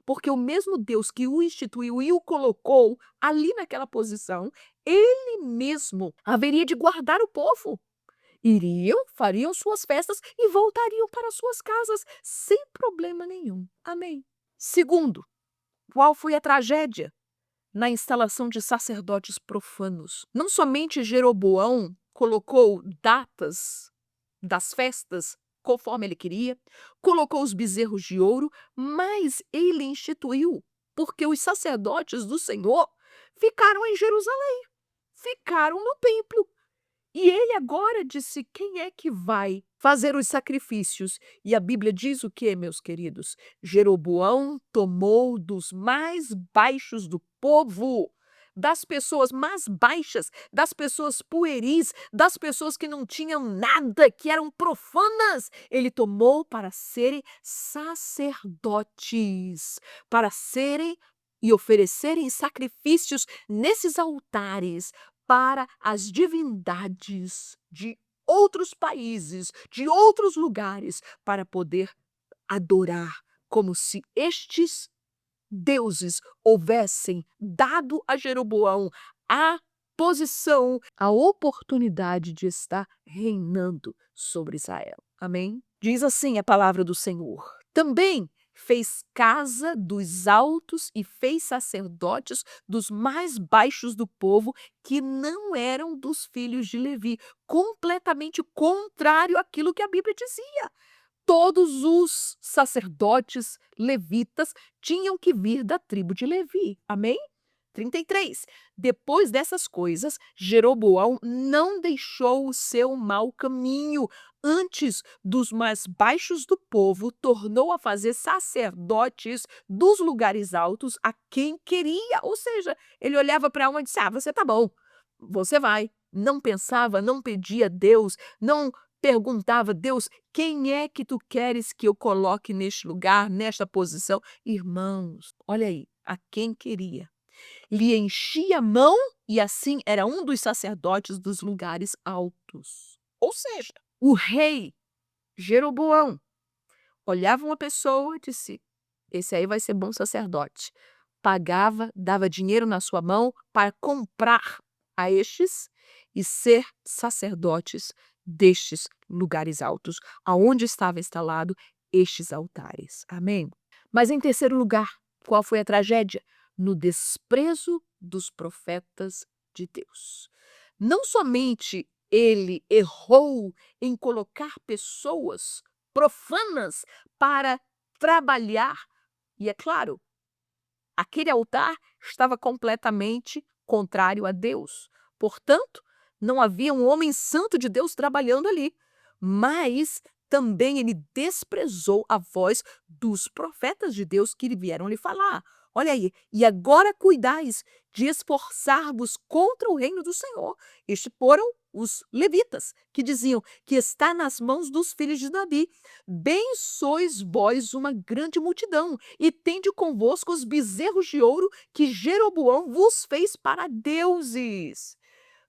Porque o mesmo Deus que o instituiu e o colocou ali naquela posição, ele mesmo haveria de guardar o povo. Iriam, fariam suas festas e voltariam para suas casas sem problema nenhum. Amém. Segundo, qual foi a tragédia? Na instalação de sacerdotes profanos. Não somente Jeroboão colocou datas das festas conforme ele queria, colocou os bezerros de ouro, mas ele instituiu, porque os sacerdotes do Senhor ficaram em Jerusalém, ficaram no templo. E ele agora disse: quem é que vai fazer os sacrifícios? E a Bíblia diz o que, meus queridos? Jeroboão tomou dos mais baixos do povo, das pessoas mais baixas, das pessoas pueris, das pessoas que não tinham nada, que eram profanas. Ele tomou para serem sacerdotes, para serem e oferecerem sacrifícios nesses altares para as divindades de outros países, de outros lugares, para poder adorar, como se estes deuses houvessem dado a Jeroboão a posição, a oportunidade de estar reinando sobre Israel. Amém? Diz assim a palavra do Senhor. Também fez casa dos altos e fez sacerdotes dos mais baixos do povo, que não eram dos filhos de Levi, completamente contrário àquilo que a Bíblia dizia. Todos os sacerdotes levitas tinham que vir da tribo de Levi. Amém? 33. Depois dessas coisas, Jeroboão não deixou o seu mau caminho. Antes, dos mais baixos do povo, tornou a fazer sacerdotes dos lugares altos a quem queria. Ou seja, ele olhava para um e disse: você tá bom, você vai. Não pensava, não pedia a Deus, não perguntava: Deus, quem é que tu queres que eu coloque neste lugar, nesta posição? Irmãos, olha aí, a quem queria. Lhe enchia a mão e assim era um dos sacerdotes dos lugares altos. Ou seja, o rei Jeroboão olhava uma pessoa e disse: esse aí vai ser bom sacerdote. Pagava, dava dinheiro na sua mão para comprar a estes e ser sacerdotes destes lugares altos, aonde estava instalado estes altares. Amém? Mas em terceiro lugar, qual foi a tragédia? No desprezo dos profetas de Deus. Não somente ele errou em colocar pessoas profanas para trabalhar, e é claro, aquele altar estava completamente contrário a Deus. Portanto, não havia um homem santo de Deus trabalhando ali. Mas também ele desprezou a voz dos profetas de Deus que lhe vieram lhe falar. Olha aí, e agora cuidais de esforçar-vos contra o reino do Senhor. Estes foram os levitas, que diziam que está nas mãos dos filhos de Davi. Bem sois vós uma grande multidão, e tende convosco os bezerros de ouro que Jeroboão vos fez para deuses.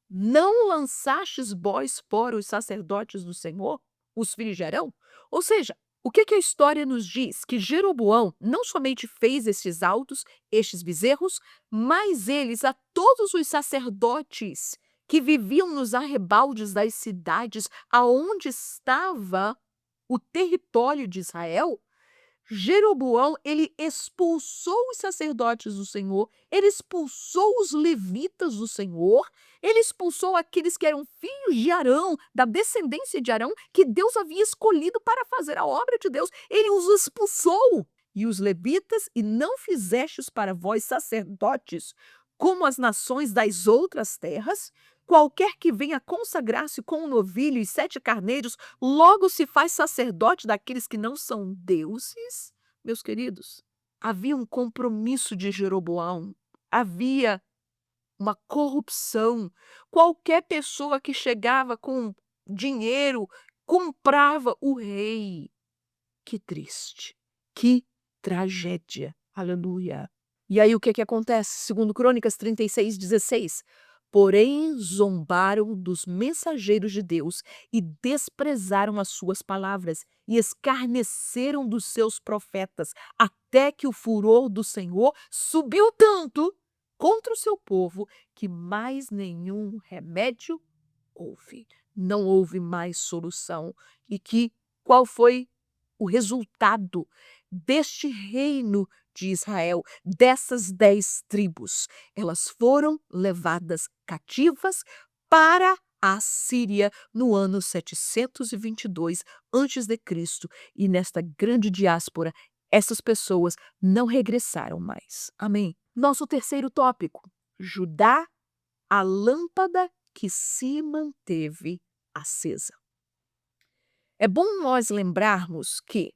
Não lançastes vós fora os sacerdotes do Senhor, os filhos de Arão? Ou seja, o que a história nos diz? Que Jeroboão não somente fez estes altos, estes bezerros, mas eles a todos os sacerdotes que viviam nos arrebaldes das cidades aonde estava o território de Israel. Jeroboão, ele expulsou os sacerdotes do Senhor, ele expulsou os levitas do Senhor, ele expulsou aqueles que eram filhos de Arão, da descendência de Arão, que Deus havia escolhido para fazer a obra de Deus. Ele os expulsou. e os levitas, e não fizestes para vós sacerdotes, como as nações das outras terras? Qualquer que venha consagrar-se com um novilho e 7 carneiros, logo se faz sacerdote daqueles que não são deuses? Meus queridos, havia um compromisso de Jeroboão, havia uma corrupção. Qualquer pessoa que chegava com dinheiro comprava o rei. Que triste, que tragédia. Aleluia. E aí o que acontece? Segundo Crônicas 36:16. Porém, zombaram dos mensageiros de Deus e desprezaram as suas palavras e escarneceram dos seus profetas, até que o furor do Senhor subiu tanto contra o seu povo que mais nenhum remédio houve. Não houve mais solução. E que qual foi o resultado deste reino de Israel, dessas 10 tribos? Elas foram levadas cativas para a Síria no ano 722 a.C. E nesta grande diáspora, essas pessoas não regressaram mais. Amém. Nosso terceiro tópico: Judá, a lâmpada que se manteve acesa. É bom nós lembrarmos que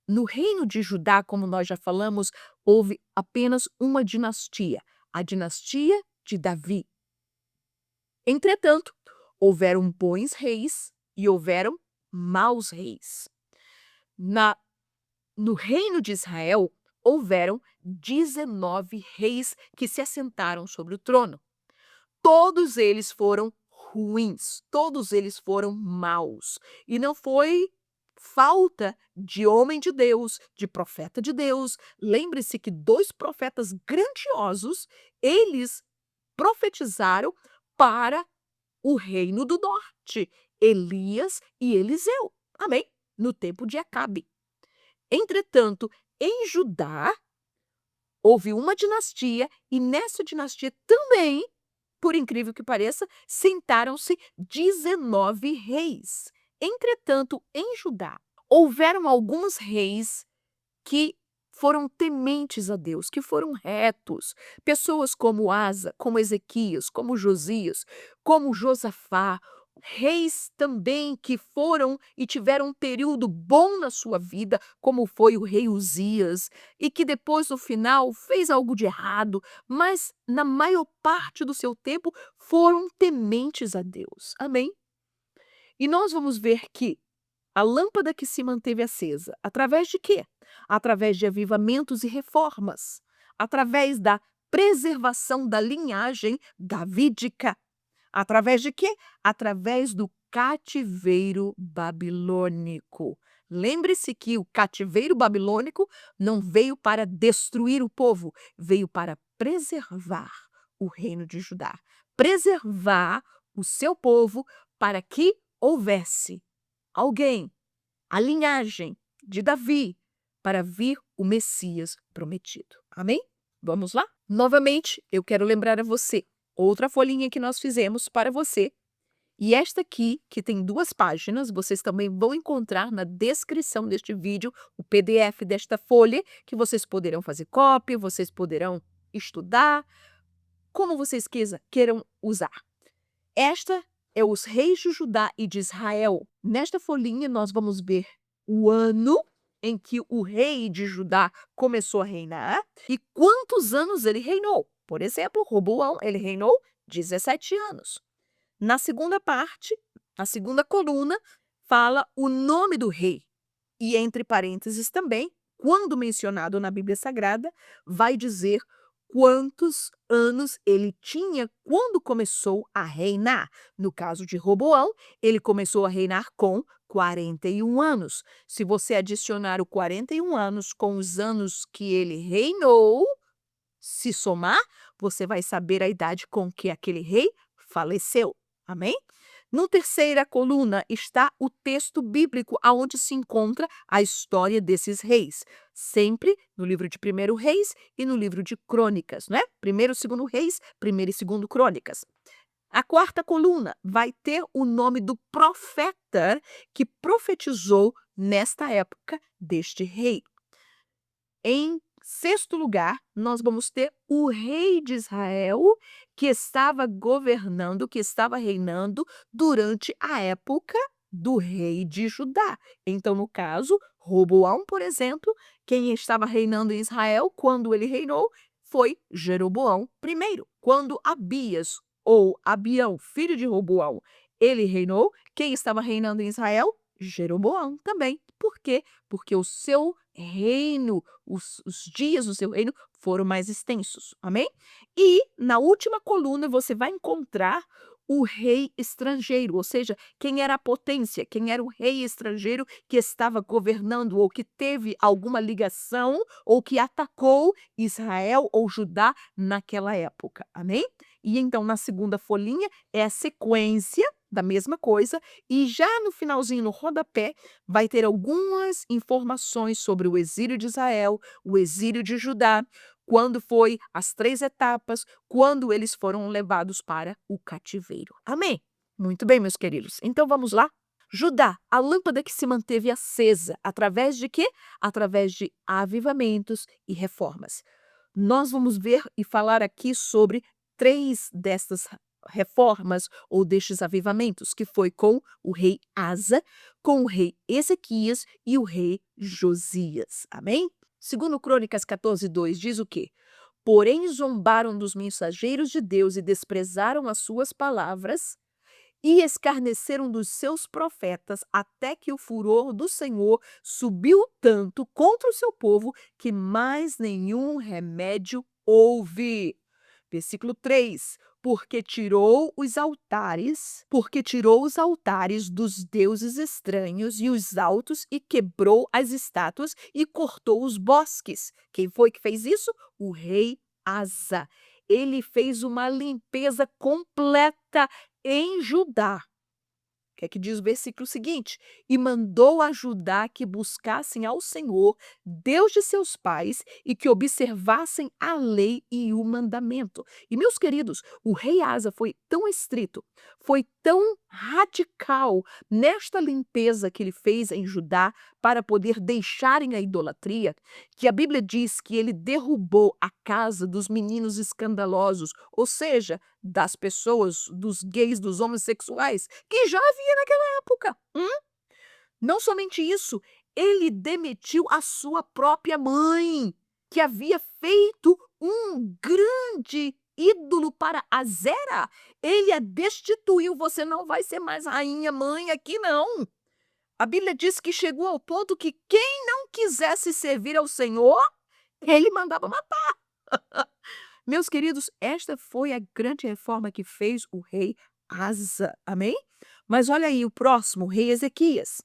no reino de Judá, como nós já falamos, houve apenas uma dinastia, a dinastia de Davi. Entretanto, houveram bons reis e houveram maus reis. No reino de Israel, houveram 19 reis que se assentaram sobre o trono. Todos eles foram ruins, todos eles foram maus. E não foi falta de homem de Deus, de profeta de Deus. Lembre-se que 2 profetas grandiosos, eles profetizaram para o reino do norte, Elias e Eliseu. Amém? No tempo de Acabe. Entretanto, em Judá, houve uma dinastia e nessa dinastia também, por incrível que pareça, sentaram-se 19 reis. Entretanto, em Judá, houveram alguns reis que foram tementes a Deus, que foram retos. Pessoas como Asa, como Ezequias, como Josias, como Josafá. Reis também que foram e tiveram um período bom na sua vida, como foi o rei Uzias, e que depois, no final, fez algo de errado, mas na maior parte do seu tempo foram tementes a Deus. Amém? E nós vamos ver que a lâmpada que se manteve acesa, através de quê? Através de avivamentos e reformas, através da preservação da linhagem davídica. Através de quê? Através do cativeiro babilônico. Lembre-se que o cativeiro babilônico não veio para destruir o povo, veio para preservar o reino de Judá, preservar o seu povo para que houvesse alguém, a linhagem de Davi, para vir o Messias prometido. Amém? Vamos lá? Novamente, eu quero lembrar a você outra folhinha que nós fizemos para você. E esta aqui, que tem 2 páginas, vocês também vão encontrar na descrição deste vídeo o PDF desta folha, que vocês poderão fazer cópia, vocês poderão estudar, como vocês queiram usar. Esta é os reis de Judá e de Israel. Nesta folhinha nós vamos ver o ano em que o rei de Judá começou a reinar e quantos anos ele reinou. Por exemplo, Roboão, ele reinou 17 anos. Na segunda parte, a segunda coluna, fala o nome do rei. E entre parênteses também, quando mencionado na Bíblia Sagrada, vai dizer quantos anos ele tinha quando começou a reinar. No caso de Roboão, ele começou a reinar com 41 anos. Se você adicionar o 41 anos com os anos que ele reinou, se somar, você vai saber a idade com que aquele rei faleceu. Amém? Na terceira coluna está o texto bíblico aonde se encontra a história desses reis. Sempre no livro de 1º Reis e no livro de Crônicas, né? 1º e 2º Reis, 1º e 2º Crônicas. A quarta coluna vai ter o nome do profeta que profetizou nesta época deste rei. Em sexto lugar, nós vamos ter o rei de Israel, que estava governando, que estava reinando durante a época do rei de Judá. Então, no caso, Roboão, por exemplo, quem estava reinando em Israel quando ele reinou foi Jeroboão primeiro. Quando Abias ou Abião, filho de Roboão, ele reinou, quem estava reinando em Israel? Jeroboão também. Por quê? Porque o seu reino, os dias do seu reino foram mais extensos. Amém? E na última coluna você vai encontrar o rei estrangeiro, ou seja, quem era a potência, quem era o rei estrangeiro que estava governando ou que teve alguma ligação ou que atacou Israel ou Judá naquela época. Amém? E então na segunda folhinha é a sequência da mesma coisa e já no finalzinho, no rodapé, vai ter algumas informações sobre o exílio de Israel, o exílio de Judá, quando foi as 3 etapas, quando eles foram levados para o cativeiro. Amém? Muito bem, meus queridos. Então vamos lá? Judá, a lâmpada que se manteve acesa, através de quê? Através de avivamentos e reformas. Nós vamos ver e falar aqui sobre 3 destas reformas ou destes avivamentos, que foi com o rei Asa, com o rei Ezequias e o rei Josias. Amém? Segundo Crônicas 14:2 diz o quê? Porém zombaram dos mensageiros de Deus e desprezaram as suas palavras e escarneceram dos seus profetas, até que o furor do Senhor subiu tanto contra o seu povo que mais nenhum remédio houve. Versículo 3: porque tirou os altares dos deuses estranhos e os altos e quebrou as estátuas e cortou os bosques. Quem foi que fez isso? O rei Asa. Ele fez uma limpeza completa em Judá. O que é que diz o versículo seguinte? E mandou a Judá que buscassem ao Senhor, Deus de seus pais, e que observassem a lei e o mandamento. E, meus queridos, o rei Asa foi tão estrito, foi tão radical nesta limpeza que ele fez em Judá para poder deixarem a idolatria, que a Bíblia diz que ele derrubou a casa dos meninos escandalosos, ou seja, das pessoas, dos gays, dos homossexuais, que já havia naquela época. Não somente isso, ele demitiu a sua própria mãe, que havia feito um grande ídolo para Azera. Ele a destituiu. Você não vai ser mais rainha mãe aqui, não. A Bíblia diz que chegou ao ponto que quem não quisesse servir ao Senhor, ele mandava matar. Meus queridos, esta foi a grande reforma que fez o rei Asa, amém? Mas olha aí o próximo, o rei Ezequias.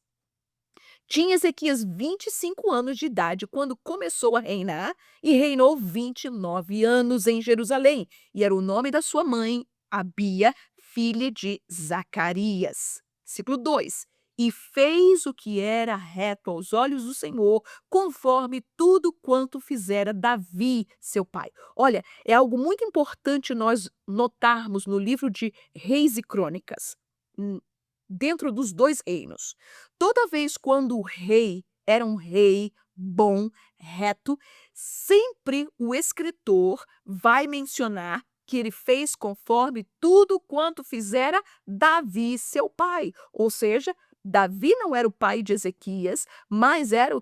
Tinha Ezequias 25 anos de idade quando começou a reinar e reinou 29 anos em Jerusalém. E era o nome da sua mãe, Abia, filha de Zacarias. Versículo 2. E fez o que era reto aos olhos do Senhor, conforme tudo quanto fizera Davi, seu pai. Olha, é algo muito importante nós notarmos no livro de Reis e Crônicas, dentro dos 2 reinos. Toda vez quando o rei era um rei bom, reto, sempre o escritor vai mencionar que ele fez conforme tudo quanto fizera Davi, seu pai. Ou seja, Davi não era o pai de Ezequias, mas era o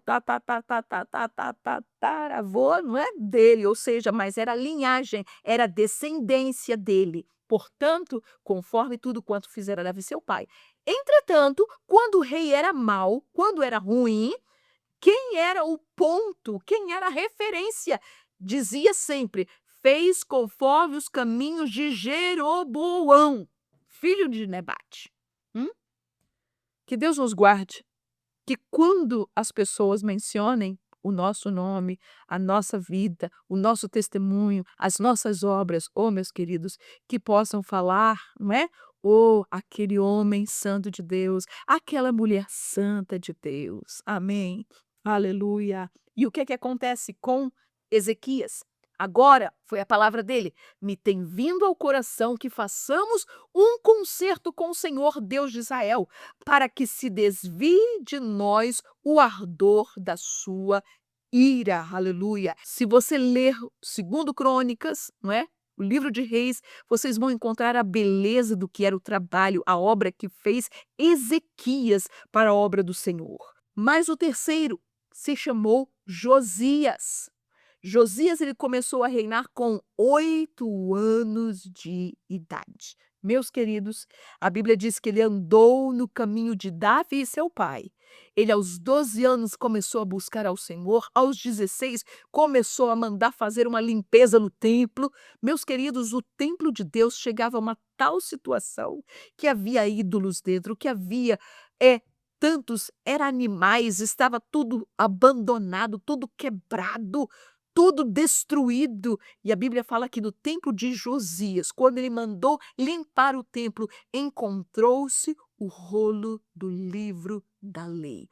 tataravô, não é, dele, ou seja, mas era a linhagem, era a descendência dele. Portanto, conforme tudo quanto fizera Davi, seu pai. Entretanto, quando o rei era mau, quando era ruim, quem era o ponto, quem era a referência? Dizia sempre: fez conforme os caminhos de Jeroboão, filho de Nebate. Hum? Que Deus nos guarde, que quando as pessoas mencionem o nosso nome, a nossa vida, o nosso testemunho, as nossas obras, oh, meus queridos, que possam falar, não é? Oh, aquele homem santo de Deus, aquela mulher santa de Deus. Amém. Aleluia. E o que é que acontece com Ezequias? Agora, foi a palavra dele, me tem vindo ao coração que façamos um concerto com o Senhor Deus de Israel, para que se desvie de nós o ardor da sua ira, aleluia. Se você ler segundo Crônicas, não é? O livro de Reis, vocês vão encontrar a beleza do que era o trabalho, a obra que fez Ezequias para a obra do Senhor. Mas o terceiro se chamou Josias. Josias ele começou a reinar com 8 anos de idade. Meus queridos, a Bíblia diz que ele andou no caminho de Davi, seu pai. Ele, aos 12 anos, começou a buscar ao Senhor. Aos 16, começou a mandar fazer uma limpeza no templo. Meus queridos, o templo de Deus chegava a uma tal situação que havia ídolos dentro, que havia tantos, eram animais, estava tudo abandonado, tudo quebrado, tudo destruído. E a Bíblia fala que no templo de Josias, quando ele mandou limpar o templo, encontrou-se o rolo do livro da lei.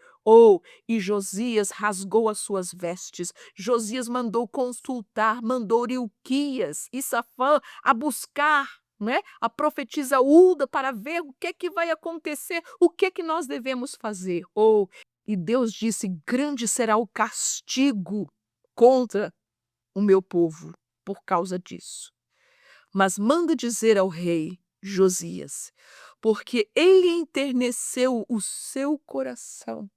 E Josias rasgou as suas vestes. Josias mandou consultar, mandou Ilquias e Safã a buscar, né, a profetisa Hulda para ver o que vai acontecer, o que nós devemos fazer. E Deus disse: grande será o castigo contra o meu povo por causa disso. Mas manda dizer ao rei Josias, porque ele enterneceu o seu coração,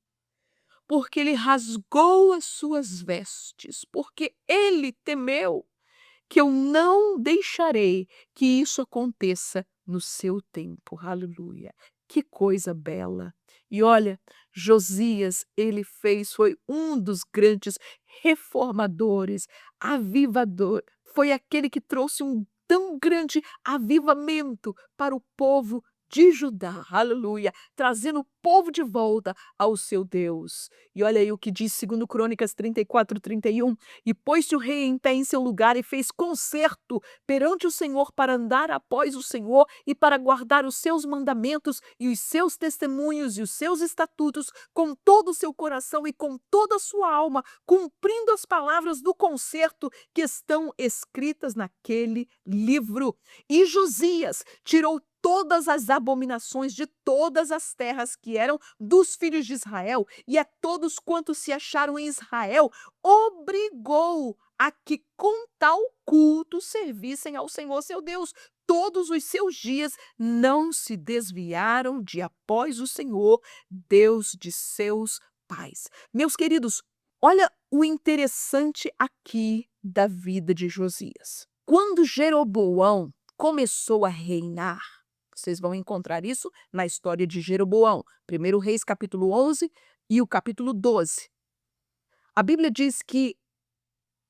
porque ele rasgou as suas vestes, porque ele temeu, que eu não deixarei que isso aconteça no seu tempo. Aleluia. Que coisa bela. E olha, Josias, ele foi um dos grandes reformadores, avivador. Foi aquele que trouxe um tão grande avivamento para o povo de Judá, aleluia, trazendo o povo de volta ao seu Deus. E olha aí o que diz segundo Crônicas 34:31. E pôs-se o rei em pé em seu lugar e fez concerto perante o Senhor para andar após o Senhor e para guardar os seus mandamentos e os seus testemunhos e os seus estatutos com todo o seu coração e com toda a sua alma, cumprindo as palavras do concerto que estão escritas naquele livro. E Josias tirou todas as abominações de todas as terras que eram dos filhos de Israel, e a todos quantos se acharam em Israel, obrigou a que com tal culto servissem ao Senhor seu Deus. Todos os seus dias não se desviaram de após o Senhor, Deus de seus pais. Meus queridos, olha o interessante aqui da vida de Josias. Quando Jeroboão começou a reinar, vocês vão encontrar isso na história de Jeroboão, 1 Reis capítulo 11 e o capítulo 12. A Bíblia diz que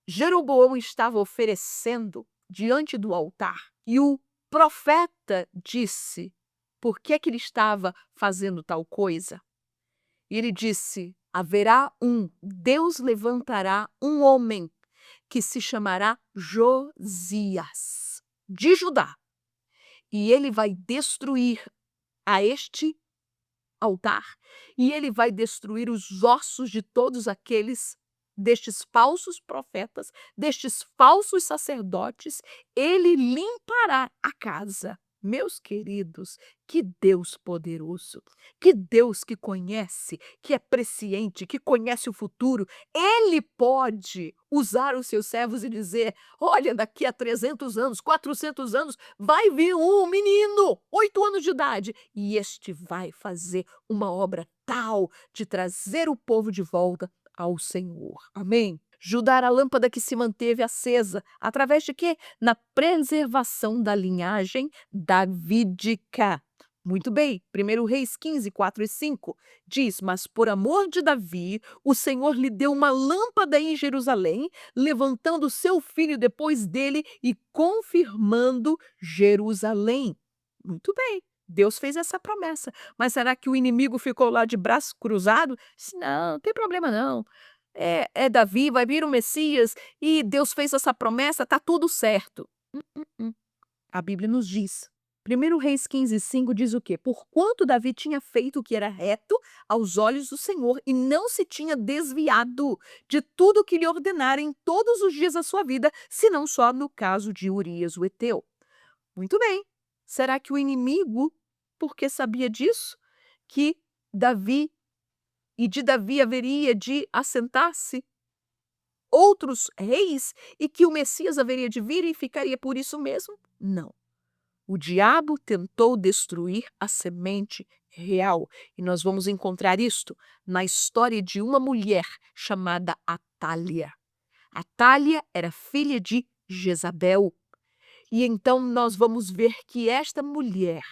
Jeroboão estava oferecendo diante do altar e o profeta disse por que ele estava fazendo tal coisa. E ele disse: Deus levantará um homem que se chamará Josias, de Judá, e ele vai destruir a este altar, e ele vai destruir os ossos de todos aqueles, destes falsos profetas, destes falsos sacerdotes, ele limpará a casa. Meus queridos, que Deus poderoso, que Deus que conhece, que é presciente, que conhece o futuro, ele pode usar os seus servos e dizer: olha, daqui a 300 anos, 400 anos, vai vir um menino, 8 anos de idade, e este vai fazer uma obra tal de trazer o povo de volta ao Senhor. Amém? Judá era a lâmpada que se manteve acesa, através de quê? Na preservação da linhagem davídica. Muito bem, 1 Reis 15, 4 e 5 diz: mas por amor de Davi, o Senhor lhe deu uma lâmpada em Jerusalém, levantando seu filho depois dele e confirmando Jerusalém. Muito bem. Deus fez essa promessa, mas será que o inimigo ficou lá de braço cruzado? Disse: não tem problema não, é Davi, vai vir o Messias e Deus fez essa promessa, tá tudo certo. A Bíblia nos diz, 1 Reis 15:5 diz o quê? Porquanto Davi tinha feito o que era reto aos olhos do Senhor e não se tinha desviado de tudo o que lhe ordenara em todos os dias da sua vida, senão só no caso de Urias o Heteu. Muito bem. Será que o inimigo, porque sabia disso, que Davi, e de Davi haveria de assentar-se outros reis e que o Messias haveria de vir e ficaria por isso mesmo? Não. O diabo tentou destruir a semente real. E nós vamos encontrar isto na história de uma mulher chamada Atália. Atália era filha de Jezabel. E então nós vamos ver que esta mulher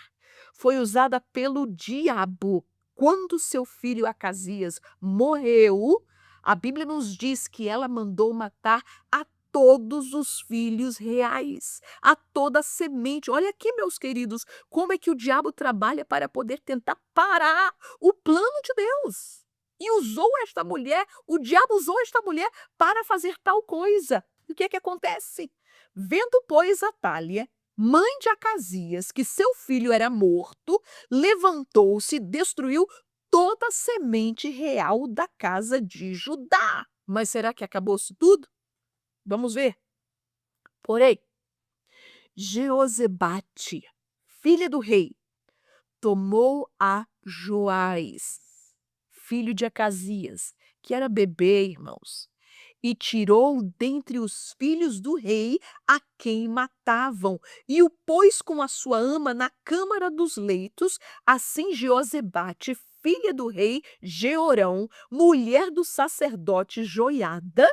foi usada pelo diabo. Quando seu filho Acasias morreu, a Bíblia nos diz que ela mandou matar a todos os filhos reais, a toda a semente. Olha aqui, meus queridos, como é que o diabo trabalha para poder tentar parar o plano de Deus. E usou esta mulher, o diabo usou esta mulher para fazer tal coisa. E o que é que acontece? Vendo, pois, Atália, mãe de Acasias, que seu filho era morto, levantou-se e destruiu toda a semente real da casa de Judá. Mas será que acabou-se tudo? Vamos ver. Porém, Jeozebate, filha do rei, tomou a Joás, filho de Acasias, que era bebê, irmãos, e tirou dentre os filhos do rei a quem matavam, e o pôs com a sua ama na câmara dos leitos. Assim Jeozebate, filha do rei Jeorão, mulher do sacerdote Joiada,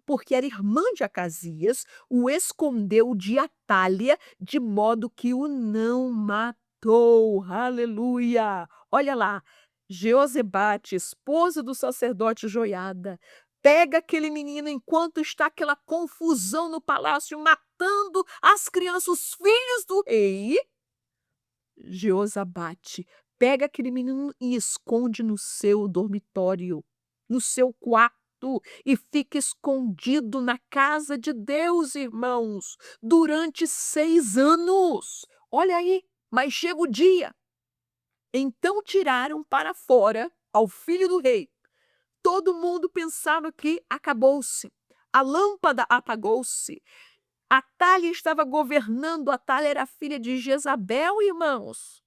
porque era irmã de Acasias, o escondeu de Atália, de modo que o não matou. Aleluia! Olha lá, Jeozebate, esposa do sacerdote Joiada, pega aquele menino enquanto está aquela confusão no palácio, matando as crianças, os filhos do rei. Jeozabade pega aquele menino e esconde no seu dormitório, no seu quarto, e fica escondido na casa de Deus, irmãos, durante 6 anos. Olha aí, mas chega o dia. Então tiraram para fora ao filho do rei. Todo mundo pensava que acabou-se. A lâmpada apagou-se. Atália estava governando. Atália era filha de Jezabel, irmãos.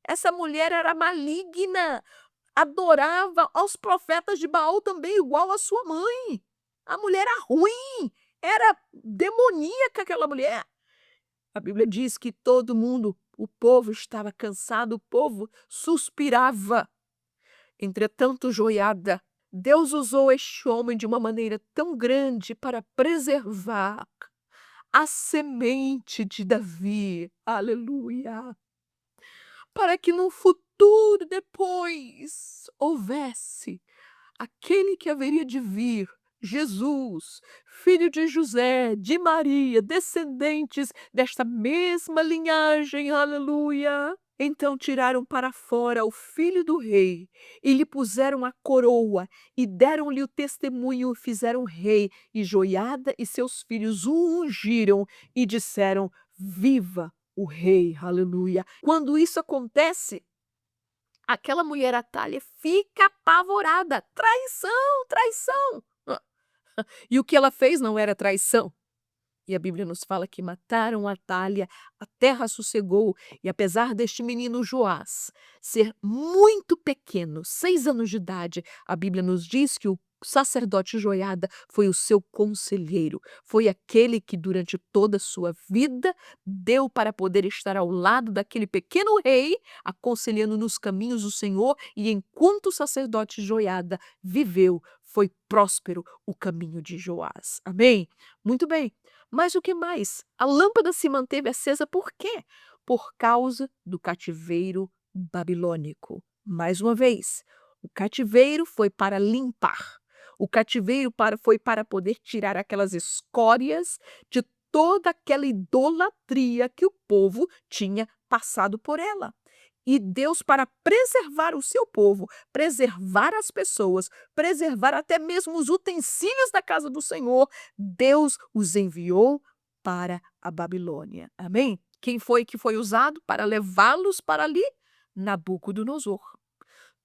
Essa mulher era maligna, adorava aos profetas de Baal também, igual a sua mãe. A mulher era ruim, era demoníaca aquela mulher. A Bíblia diz que todo mundo, o povo estava cansado, o povo suspirava. Entretanto, Joiada, Deus usou este homem de uma maneira tão grande para preservar a semente de Davi. Aleluia! Para que no futuro depois houvesse aquele que haveria de vir, Jesus, filho de José, de Maria, descendentes desta mesma linhagem, aleluia. Então tiraram para fora o filho do rei e lhe puseram a coroa e deram-lhe o testemunho, o fizeram rei, e Joiada e seus filhos o ungiram e disseram: viva o rei, aleluia. Quando isso acontece, aquela mulher Atália fica apavorada. Traição, traição. E o que ela fez não era traição. E a Bíblia nos fala que mataram Atália, a terra sossegou, e apesar deste menino Joás ser muito pequeno, 6 anos de idade, a Bíblia nos diz que o sacerdote Joiada foi o seu conselheiro, foi aquele que durante toda a sua vida deu para poder estar ao lado daquele pequeno rei, aconselhando nos caminhos do Senhor, e enquanto o sacerdote Joiada viveu, foi próspero o caminho de Joás. Amém? Muito bem. Mas o que mais? A lâmpada se manteve acesa por quê? Por causa do cativeiro babilônico. Mais uma vez, o cativeiro foi para limpar. O cativeiro foi para poder tirar aquelas escórias de toda aquela idolatria que o povo tinha passado por ela. E Deus, para preservar o seu povo, preservar as pessoas, preservar até mesmo os utensílios da casa do Senhor, Deus os enviou para a Babilônia. Amém? Quem foi que foi usado para levá-los para ali? Nabucodonosor.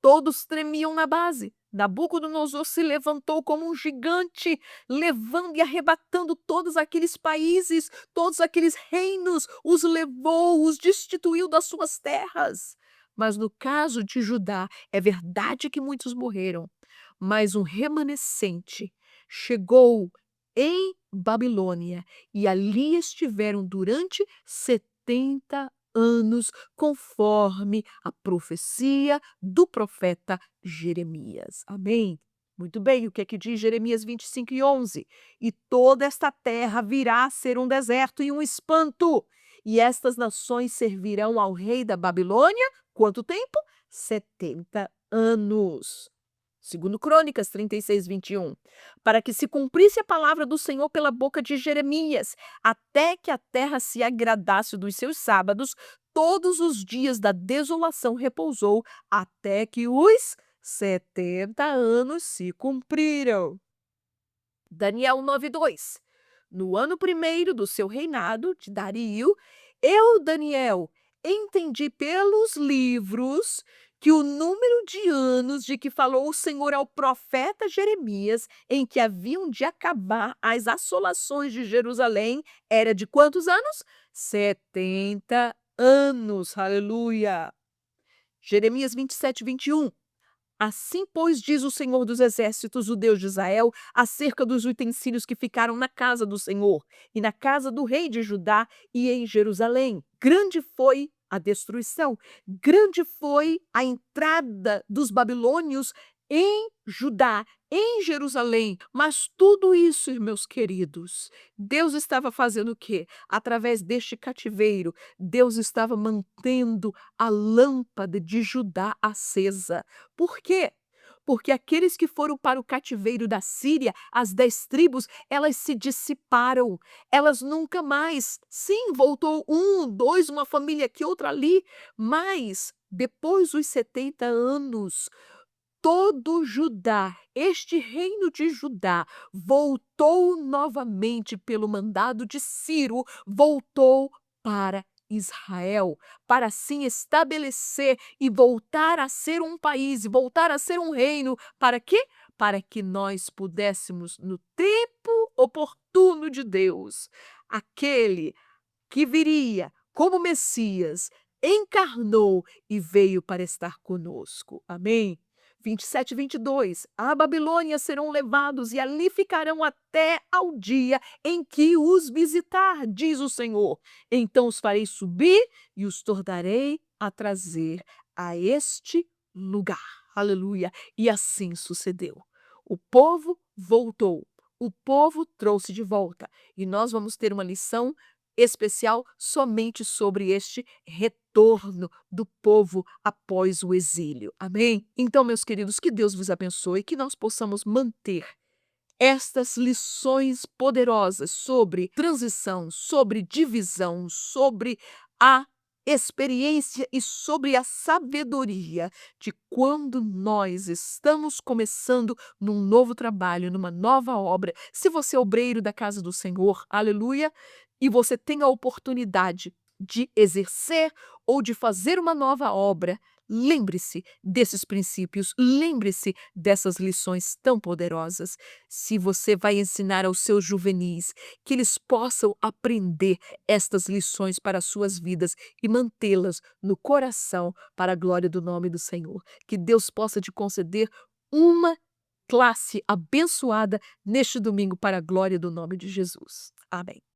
Todos tremiam na base. Nabucodonosor se levantou como um gigante, levando e arrebatando todos aqueles países, todos aqueles reinos, os levou, os destituiu das suas terras. Mas no caso de Judá, é verdade que muitos morreram, mas um remanescente chegou em Babilônia e ali estiveram durante 70 anos, conforme a profecia do profeta Jeremias. Amém? Muito bem, o que é que diz Jeremias 25:11? E toda esta terra virá a ser um deserto e um espanto, e estas nações servirão ao rei da Babilônia, quanto tempo? 70 anos. Segundo Crônicas 36:21, para que se cumprisse a palavra do Senhor pela boca de Jeremias, até que a terra se agradasse dos seus sábados, todos os dias da desolação repousou, até que os 70 anos se cumpriram. Daniel 9:2. No ano primeiro do seu reinado, de Dario, eu, Daniel, entendi pelos livros que o número de anos de que falou o Senhor ao profeta Jeremias, em que haviam de acabar as assolações de Jerusalém, era de quantos anos? 70 anos. Aleluia! Jeremias 27:21. Assim, pois, diz o Senhor dos Exércitos, o Deus de Israel, acerca dos utensílios que ficaram na casa do Senhor e na casa do rei de Judá e em Jerusalém. Grande foi a destruição, grande foi a entrada dos babilônios em Judá, em Jerusalém. Mas tudo isso, meus queridos, Deus estava fazendo o quê? Através deste cativeiro, Deus estava mantendo a lâmpada de Judá acesa. Por quê? Porque aqueles que foram para o cativeiro da Síria, as 10 tribos, elas se dissiparam, elas nunca mais. Sim, voltou um, dois, uma família aqui, outra ali, mas depois dos 70 anos, todo Judá, este reino de Judá, voltou novamente pelo mandado de Ciro, voltou para Israel, para assim estabelecer e voltar a ser um país, e voltar a ser um reino. Para quê? Para que nós pudéssemos, no tempo oportuno de Deus, aquele que viria como Messias, encarnou e veio para estar conosco. Amém? 27:22. A Babilônia serão levados e ali ficarão até ao dia em que os visitar, diz o Senhor. Então os farei subir e os tornarei a trazer a este lugar. Aleluia. E assim sucedeu. O povo voltou. O povo trouxe de volta. E nós vamos ter uma lição especial somente sobre este retorno do povo após o exílio. Amém? Então, meus queridos, que Deus vos abençoe, que nós possamos manter estas lições poderosas sobre transição, sobre divisão, sobre a experiência e sobre a sabedoria de quando nós estamos começando num novo trabalho, numa nova obra. Se você é obreiro da casa do Senhor, aleluia, e você tem a oportunidade de exercer ou de fazer uma nova obra, lembre-se desses princípios, lembre-se dessas lições tão poderosas. Se você vai ensinar aos seus juvenis, que eles possam aprender estas lições para as suas vidas e mantê-las no coração para a glória do nome do Senhor. Que Deus possa te conceder uma classe abençoada neste domingo para a glória do nome de Jesus. Amém.